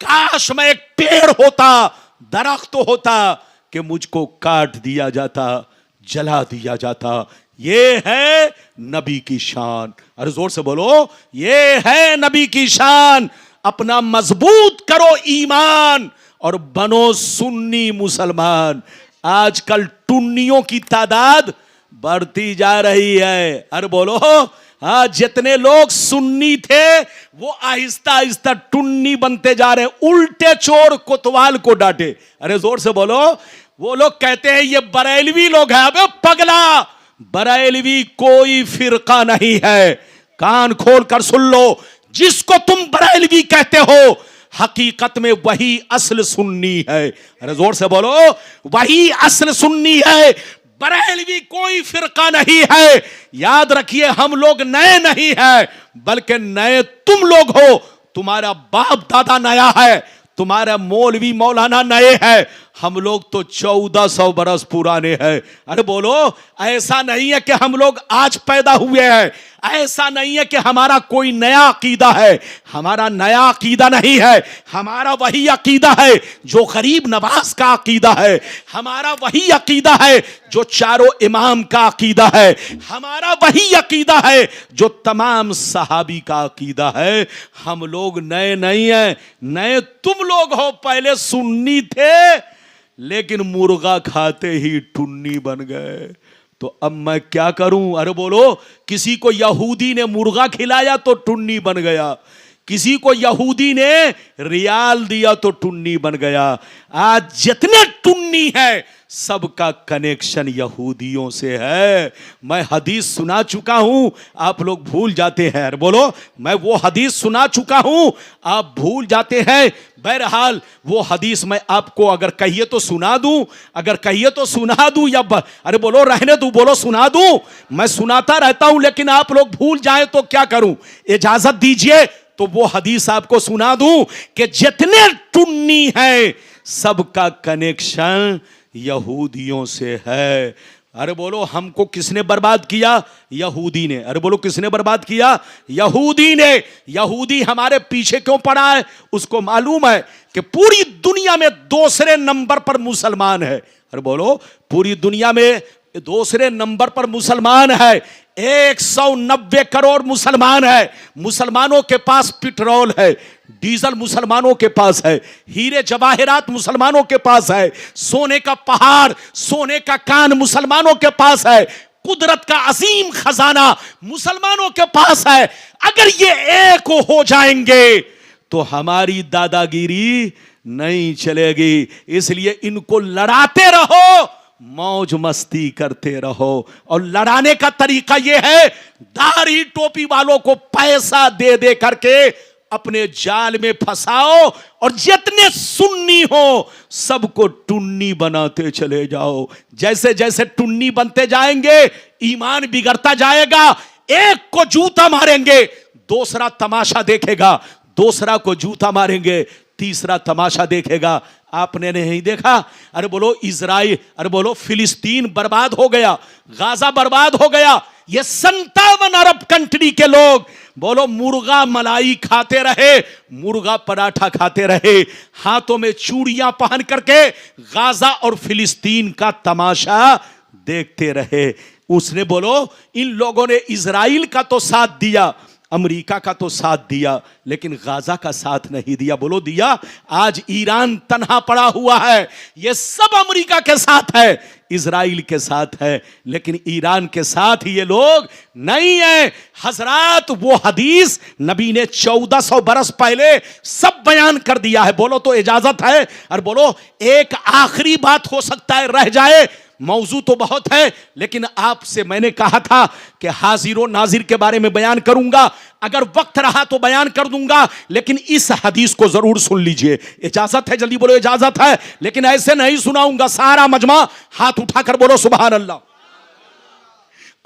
काश मैं एक पेड़ होता, दरख्त होता कि मुझको काट दिया जाता, जला दिया जाता। ये है नबी की शान। अरे जोर से बोलो, ये है नबी की शान। अपना मजबूत करो ईमान और बनो सुन्नी मुसलमान। आजकल टुन्नियों की तादाद बढ़ती जा रही है। अरे बोलो, हाँ, जितने लोग सुन्नी थे वो आहिस्ता आहिस्ता टुन्नी बनते जा रहे हैं। उल्टे चोर कोतवाल को डांटे। अरे जोर से बोलो, वो लोग कहते हैं ये बरेलवी लोग हैं। अबे पगला, बरेलवी कोई फिरका नहीं है। कान खोल कर सुन लो, जिसको तुम बरेलवी कहते हो, हकीकत में वही असल सुन्नी है। अरे जोर से बोलो, वही असल सुन्नी है, बरेलवी कोई फिरका नहीं है। याद रखिए, हम लोग नए नहीं हैं, बल्कि नए तुम लोग हो। तुम्हारा बाप दादा नया है, तुम्हारा मौलवी मौलाना नए हैं, हम लोग तो 1400 बरस पुराने हैं। अरे बोलो, ऐसा नहीं है कि हम लोग आज पैदा हुए हैं, ऐसा नहीं है कि हमारा कोई नया अकीदा है। हमारा नया अकीदा नहीं है, हमारा वही अकीदा है जो गरीब नवाज का अकीदा है। हमारा वही अकीदा है जो चारों इमाम का अकीदा है। हमारा वही अकीदा है जो तमाम सहाबी का अकीदा है। हम लोग नए नहीं हैं, नए तुम लोग हो। पहले सुन्नी थे, लेकिन मुर्गा खाते ही टुन्नी बन गए। तो अब मैं क्या करूं? अरे बोलो, किसी को यहूदी ने मुर्गा खिलाया तो टुन्नी बन गया, किसी को यहूदी ने रियाल दिया तो टुन्नी बन गया। आज जितने टुन्नी है सबका कनेक्शन यहूदियों से है। मैं हदीस सुना चुका हूं, आप लोग भूल जाते हैं। अरे बोलो, मैं वो हदीस सुना चुका हूं, आप भूल जाते हैं। बहरहाल वो हदीस मैं आपको अगर कहिए तो सुना दूं, अगर कहिए तो सुना दूं, या अरे बोलो रहने दूं, बोलो सुना दूं। मैं सुनाता रहता हूं, लेकिन आप लोग भूल जाए तो क्या करूं? इजाजत दीजिए तो वो हदीस आपको सुना दूं कि जितने टुन्नी हैं सबका कनेक्शन यहूदियों से है। अरे बोलो, हमको किसने बर्बाद किया? यहूदी ने। अरे बोलो, किसने बर्बाद किया? यहूदी ने। यहूदी हमारे पीछे क्यों पड़ा है? उसको मालूम है कि पूरी दुनिया में दूसरे नंबर पर मुसलमान है। अरे बोलो, पूरी दुनिया में दूसरे नंबर पर मुसलमान है। 190 करोड़ मुसलमान है। मुसलमानों के पास पेट्रोल है, डीजल मुसलमानों के पास है, हीरे जवाहरात मुसलमानों के पास है, सोने का पहाड़, सोने का कान मुसलमानों के पास है, कुदरत का अजीम खजाना मुसलमानों के पास है। अगर ये एक हो जाएंगे तो हमारी दादागिरी नहीं चलेगी। इसलिए इनको लड़ाते रहो, मौज मस्ती करते रहो। और लड़ाने का तरीका यह है, दाढ़ी टोपी वालों को पैसा दे दे करके अपने जाल में फंसाओ, और जितने सुन्नी हो सबको टुन्नी बनाते चले जाओ। जैसे जैसे टुन्नी बनते जाएंगे ईमान बिगड़ता जाएगा। एक को जूता मारेंगे, दूसरा तमाशा देखेगा, दूसरा को जूता मारेंगे, तीसरा तमाशा देखेगा। आपने नहीं देखा? अरे बोलो इजराइल, अरे बोलो फिलिस्तीन बर्बाद हो गया, गाजा बर्बाद हो गया। ये 57 अरब कंट्री के लोग बोलो मुर्गा मलाई खाते रहे, मुर्गा पराठा खाते रहे, हाथों में चूड़ियां पहन करके गाजा और फिलिस्तीन का तमाशा देखते रहे। उसने बोलो इन लोगों ने इजराइल का तो साथ दिया, अमेरिका का तो साथ दिया, लेकिन गाजा का साथ नहीं दिया। बोलो दिया? आज ईरान तन्हा पड़ा हुआ है। ये सब अमेरिका के साथ है, इजराइल के साथ है, लेकिन ईरान के साथ ये लोग नहीं है। हजरात वो हदीस नबी ने 1400 बरस पहले सब बयान कर दिया है। बोलो तो इजाजत है? और बोलो एक आखिरी बात हो सकता है रह जाए, मौजू तो बहुत है, लेकिन आपसे मैंने कहा था कि हाजिर और नाजिर के बारे में बयान करूंगा, अगर वक्त रहा तो बयान कर दूंगा, लेकिन इस हदीस को जरूर सुन लीजिए। इजाजत है? जल्दी बोलो इजाजत है। लेकिन ऐसे नहीं सुनाऊंगा, सारा मजमा हाथ उठाकर बोलो सुभान अल्लाह।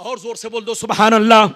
और जोर से बोल दो सुभान अल्लाह,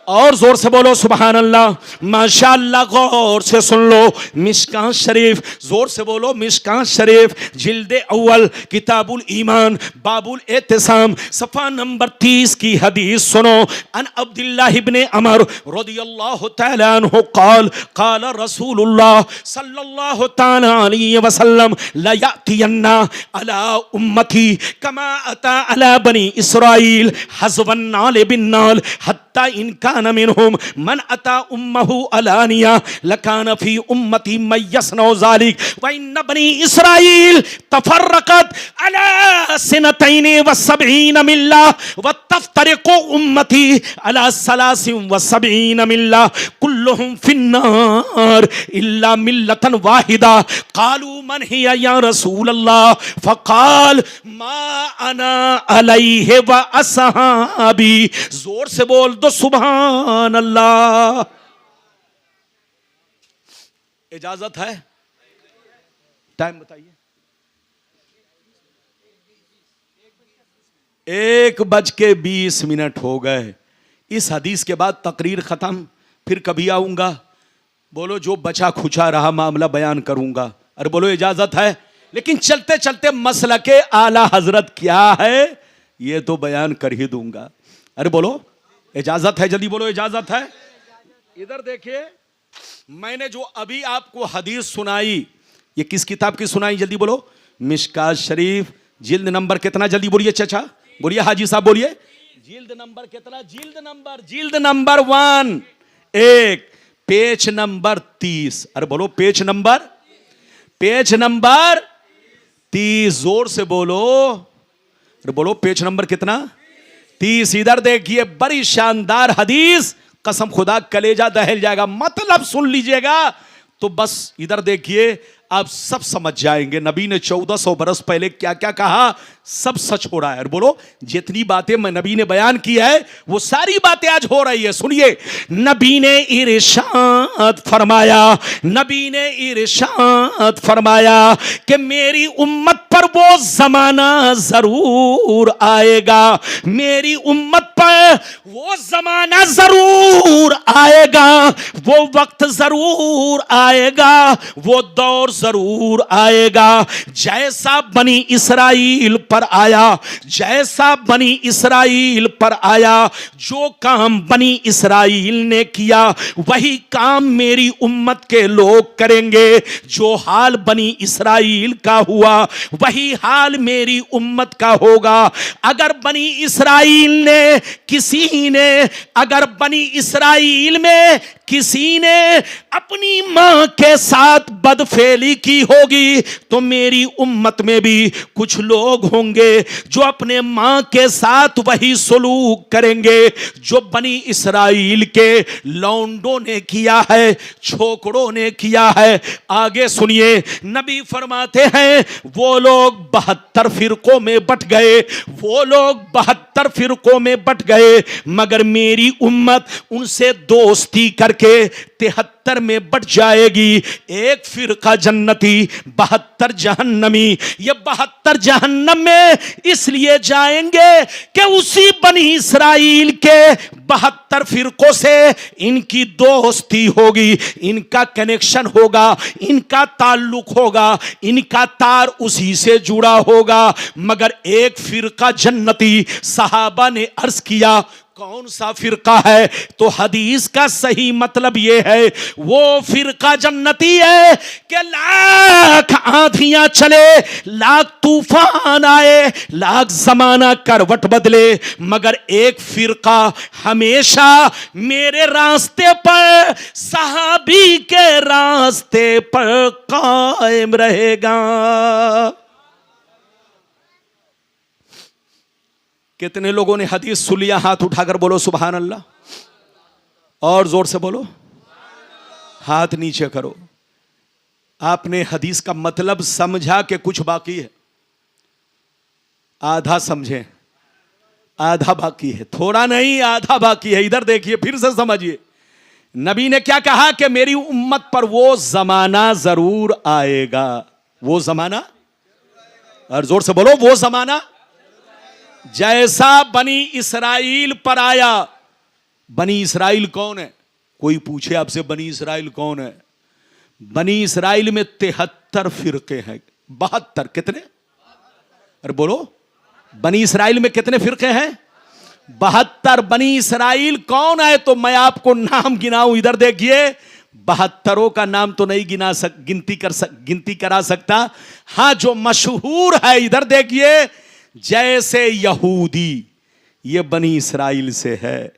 और जोर से बोलो सुभान अल्लाह। माशाअल्लाह, गौर से सुन लो। मिशकात शरीफ, जोर से बोलो मिशकात शरीफ, जिल्द अव्वल, किताबुल ईमान, बाबुल एतिसाम, सफा नंबर 30 की हदीस सुनो। अन अब्दुल्लाह इब्ने अमर रदियल्लाहु तआला अन्हु क़ाल क़ाल रसूलुल्लाह सल्लल्लाहु तआला अलैहि वसल्लम ला यातियन्ना अला उम्मती कमा अता अला बनी इस्राईल हज़वन नाल बिन नाल हत्ता इनका मिनहुम मन अता उम्महु अलानिया लकान फी उम्मती मय्यसनो ज़ालिक व इन बनी इस्राईल तफर्रकत अला सिनतैन व सबईन मिल्ला व तफ्तरिकु उम्मती अला सलासिन व सबईन मिल्ला कुल्लुहुम फिन्नार इल्ला मिल्लतन वाहिदा क़ालू मन हिया या रसूल अल्लाह फ़क़ाल मा अना अलैहि व अस्हाबी। जोर से बोल दो सुभान अल्लाह। इजाजत है? टाइम बताइए। 1:20 हो गए। इस हदीस के बाद तकरीर खत्म, फिर कभी आऊंगा। बोलो जो बचा खुचा रहा मामला बयान करूंगा। अरे बोलो इजाजत है? लेकिन चलते चलते मसला के आला हजरत क्या है ये तो बयान कर ही दूंगा। अरे बोलो इजाजत है? जल्दी बोलो इजाजत है? इधर देखिए, मैंने जो अभी आपको हदीस सुनाई, ये किस किताब की सुनाई? जल्दी बोलो। मिशकात शरीफ, जिल्द नंबर कितना? जल्दी बोलिए चाचा, बोलिए हाजी साहब, बोलिए जिल्द नंबर कितना? जिल्द नंबर 1, एक पेज नंबर 30। अरे बोलो पेज नंबर 30। जोर से बोलो। अरे बोलो पेज नंबर कितना? 30। इधर देखिए, बड़ी शानदार हदीस, कसम खुदा कलेजा दहल जाएगा। मतलब सुन लीजिएगा तो बस इधर देखिए, आप सब समझ जाएंगे नबी ने 1400 बरस पहले क्या क्या कहा, सब सच हो रहा है। और बोलो जितनी बातें मैं नबी ने बयान की है वो सारी बातें आज हो रही है। सुनिए, नबी ने इरशाद फरमाया कि मेरी उम्मत पर वो जमाना जरूर आएगा, मेरी उम्मत पर वो जमाना जरूर आएगा, वो वक्त जरूर आएगा, वो दौर जरूर आएगा जैसा बनी इसराइल पर आया, जैसा बनी इसराइल पर आया। जो काम बनी इसराइल ने किया वही काम मेरी उम्मत के लोग करेंगे। जो हाल बनी इसराइल का हुआ वही हाल मेरी उम्मत का होगा। अगर बनी इसराइल में किसी ने अपनी मां के साथ बदफेली यही की होगी तो मेरी उम्मत में भी कुछ लोग होंगे जो अपने मां के साथ वही सलूक करेंगे जो बनी इसराइल के लौंडों ने किया है, छोकरों ने किया है। आगे सुनिए, नबी फरमाते हैं वो लोग 72 फिरकों में बट गए, वो लोग 72 फिरकों में बट गए, मगर मेरी उम्मत उनसे दोस्ती करके 73 में बट जाएगी। एक फिरका जन्नती, 72 जहन्नमी। ये 72 जहन्नम में इसलिए जाएंगे कि उसी बनी इसराइल के 72 फिरकों से इनकी दोस्ती होगी, इनका कनेक्शन होगा, इनका ताल्लुक होगा, इनका तार उसी से जुड़ा होगा। मगर एक फिरका जन्नती। सहाबा ने अर्ज किया कौन सा फिरका है? तो हदीस का सही मतलब यह है वो फिरका जन्नती है कि लाख आंधियां चले, लाख तूफान आए, लाख जमाना करवट बदले, मगर एक फिरका हमेशा मेरे रास्ते पर, सहाबी के रास्ते पर कायम रहेगा। कितने लोगों ने हदीस सुन लिया? हाथ उठाकर बोलो सुभान अल्लाह, और जोर से बोलो, हाथ नीचे करो। आपने हदीस का मतलब समझा कि कुछ बाकी है? आधा समझे, आधा बाकी है। थोड़ा नहीं, आधा बाकी है। इधर देखिए, फिर से समझिए। नबी ने क्या कहा कि मेरी उम्मत पर वो जमाना जरूर आएगा। वो जमाना, और जोर से बोलो, वो जमाना जैसा बनी इसराइल पर आया। बनी इसराइल कौन है? कोई पूछे आपसे बनी इसराइल कौन है? बनी इसराइल में 73 फिरके हैं। 72 कितने? अरे बोलो, बनी इसराइल में कितने फिरके हैं? 72। बनी इसराइल कौन है? तो मैं आपको नाम गिनाऊं, इधर देखिए। 72 का नाम तो नहीं गिनती करा सकता। हां, जो मशहूर है इधर देखिए। जैसे यहूदी, ये बनी इसराइल से है।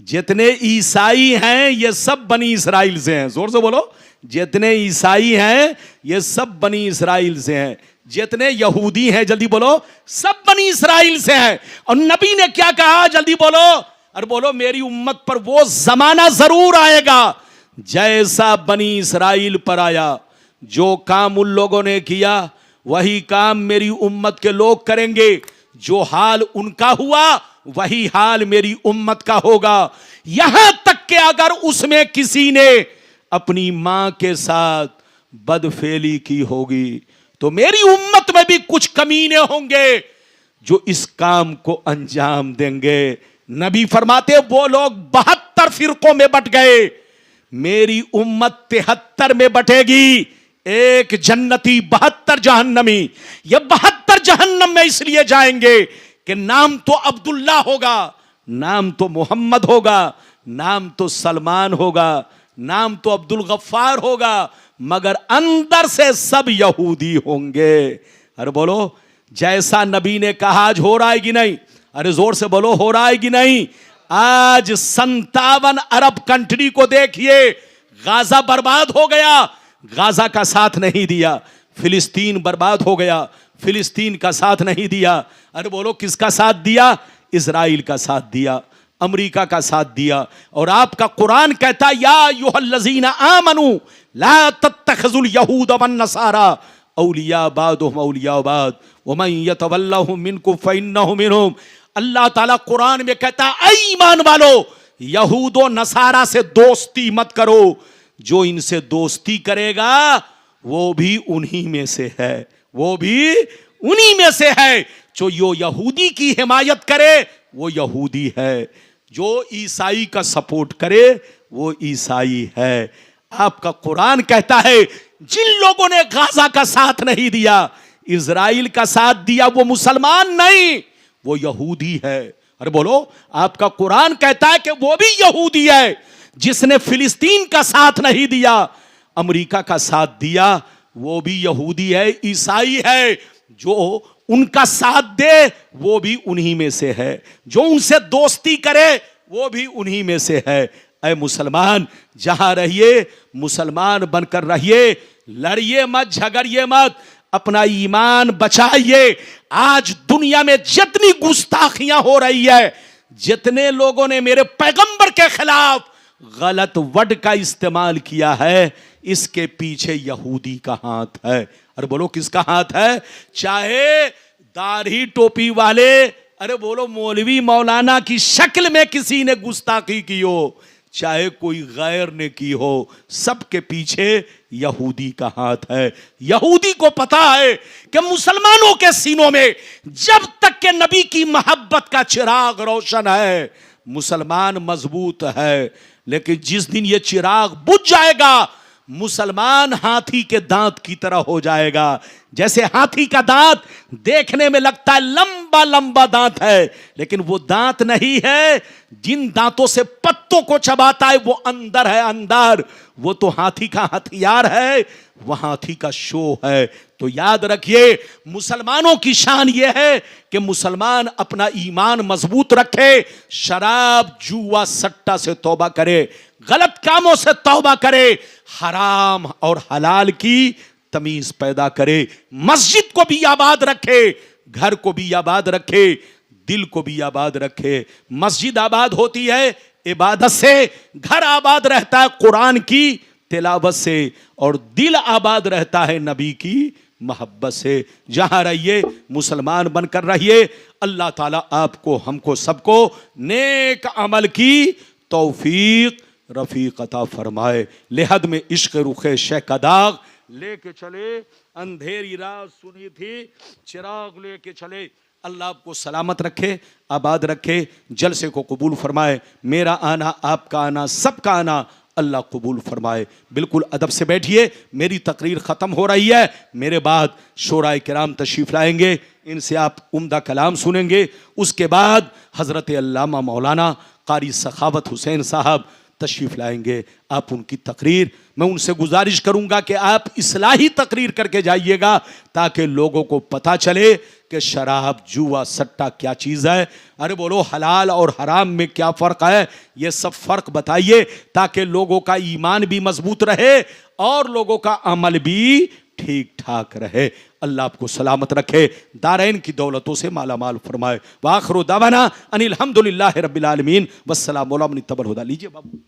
जितने ईसाई हैं ये सब बनी इसराइल से हैं। जोर से बोलो, जितने ईसाई हैं ये सब बनी इसराइल से हैं। जितने यहूदी हैं, जल्दी बोलो, सब बनी इसराइल से हैं। और नबी ने क्या कहा? जल्दी बोलो, और बोलो, मेरी उम्मत पर वो जमाना जरूर आएगा जैसा बनी इसराइल पर आया। जो काम उन लोगों ने किया वही काम मेरी उम्मत के लोग करेंगे। जो हाल उनका हुआ वही हाल मेरी उम्मत का होगा। यहां तक कि अगर उसमें किसी ने अपनी मां के साथ बदफेली की होगी तो मेरी उम्मत में भी कुछ कमीने होंगे जो इस काम को अंजाम देंगे। नबी फरमाते वो लोग 72 फिरकों में बट गए, मेरी उम्मत 73 में बटेगी। एक जन्नती, 72 जहन्नमी। ये 72 जहन्नम में इसलिए जाएंगे कि नाम तो अब्दुल्ला होगा, नाम तो मोहम्मद होगा, नाम तो सलमान होगा, नाम तो अब्दुल गफ्फार होगा, मगर अंदर से सब यहूदी होंगे। अरे बोलो, जैसा नबी ने कहा आज हो रहा है कि नहीं? अरे जोर से बोलो, हो रहा है कि नहीं? आज 57 अरब कंट्री को देखिए। गाजा बर्बाद हो गया, गाजा का साथ नहीं दिया। फिलिस्तीन बर्बाद हो गया, फिलिस्तीन का साथ नहीं दिया। अरे बोलो, किसका साथ दिया? इजराइल का साथ दिया, अमेरिका का साथ दिया। और आपका कुरान कहता या अय्युहल्लज़ीना आमनू ला तत्तखिज़ुल यहूद वन नसारा औलिया बादुहुम औलिया बाद वमन यतवल्लहुम मिनकुम फइन्नहु मिनहुम। अल्लाह ताला कुरान में कहता, ऐ ईमान वालो, यहूद और नसारा से दोस्ती मत करो। जो इनसे दोस्ती करेगा वो भी उन्हीं में से है, वो भी उन्हीं में से है। जो यहूदी की हिमायत करे वो यहूदी है, जो ईसाई का सपोर्ट करे वो ईसाई है। आपका कुरान कहता है जिन लोगों ने गाजा का साथ नहीं दिया, इजराइल का साथ दिया, वो मुसलमान नहीं, वो यहूदी है। अरे बोलो, आपका कुरान कहता है कि वो भी यहूदी है। जिसने फिलिस्तीन का साथ नहीं दिया, अमेरिका का साथ दिया, वो भी यहूदी है, ईसाई है। जो उनका साथ दे वो भी उन्हीं में से है, जो उनसे दोस्ती करे वो भी उन्हीं में से है। ऐ मुसलमान, जहां रहिए मुसलमान बनकर रहिए। लड़िए मत, झगड़िए मत, अपना ईमान बचाइए। आज दुनिया में जितनी गुस्ताखियां हो रही है, जितने लोगों ने मेरे पैगंबर के खिलाफ गलत वर्ड का इस्तेमाल किया है, इसके पीछे यहूदी का हाथ है। अरे बोलो किसका हाथ है? चाहे दाढ़ी टोपी वाले, अरे बोलो मौलवी मौलाना की शक्ल में किसी ने गुस्ताखी की हो, चाहे कोई गैर ने की हो, सबके पीछे यहूदी का हाथ है। यहूदी को पता है कि मुसलमानों के सीनों में जब तक के नबी की मोहब्बत का चिराग रोशन है, मुसलमान मजबूत है। लेकिन जिस दिन यह चिराग बुझ जाएगा, मुसलमान हाथी के दांत की तरह हो जाएगा। जैसे हाथी का दांत देखने में लगता है लंबा लंबा दांत है, लेकिन वो दांत नहीं है। जिन दांतों से पत्तों को चबाता है वो अंदर है, अंदर। वो तो हाथी का हथियार है, वह हाथी का शो है। तो याद रखिए, मुसलमानों की शान यह है कि मुसलमान अपना ईमान मजबूत रखे, शराब जुआ सट्टा से तौबा करे, गलत कामों से तौबा करे, हराम और हलाल की तमीज पैदा करे, मस्जिद को भी आबाद रखे, घर को भी आबाद रखे, दिल को भी आबाद रखे। मस्जिद आबाद होती है इबादत से, घर आबाद रहता है कुरान की तिलावत से, और दिल आबाद रहता है नबी की मोहब्बत से। जहां रहिए मुसलमान बनकर रहिए। अल्लाह ताला आपको, हमको, सबको नेक अमल की तौफीक रफीक अता फरमाए। लेहद में इश्क रुखे शे का दाग लेके चले, अंधेरी रात सुनी थी चिराग लेके चले। अल्लाह आपको सलामत रखे, आबाद रखे, जलसे को कबूल फरमाए। मेरा आना, आपका आना, सबका आना अल्लाह कबूल फरमाए। बिल्कुल अदब से बैठिए, मेरी तकरीर ख़त्म हो रही है। मेरे बाद शोराए किराम तशरीफ़ लाएंगे, इनसे आप उम्दा कलाम सुनेंगे। उसके बाद हज़रत अल्लामा मौलाना कारी सखावत हुसैन साहब तशरीफ़ लाएंगे। आप उनकी तकरीर, मैं उनसे गुजारिश करूंगा कि आप इस्लाही तकरीर करके जाइएगा, ताकि लोगों को पता चले कि शराब जुआ सट्टा क्या चीज़ है। अरे बोलो हलाल और हराम में क्या फ़र्क है, ये सब फ़र्क बताइए, ताकि लोगों का ईमान भी मजबूत रहे और लोगों का अमल भी ठीक ठाक रहे। अल्लाह आपको सलामत रखे, दारैन की दौलतों से माला माल फरमाए। वाखिरु दावाना अनिल हम्दुलिल्लाहि रब्बिल आलमीन। वस्सलामु अलैकुम। लीजिए बाबू।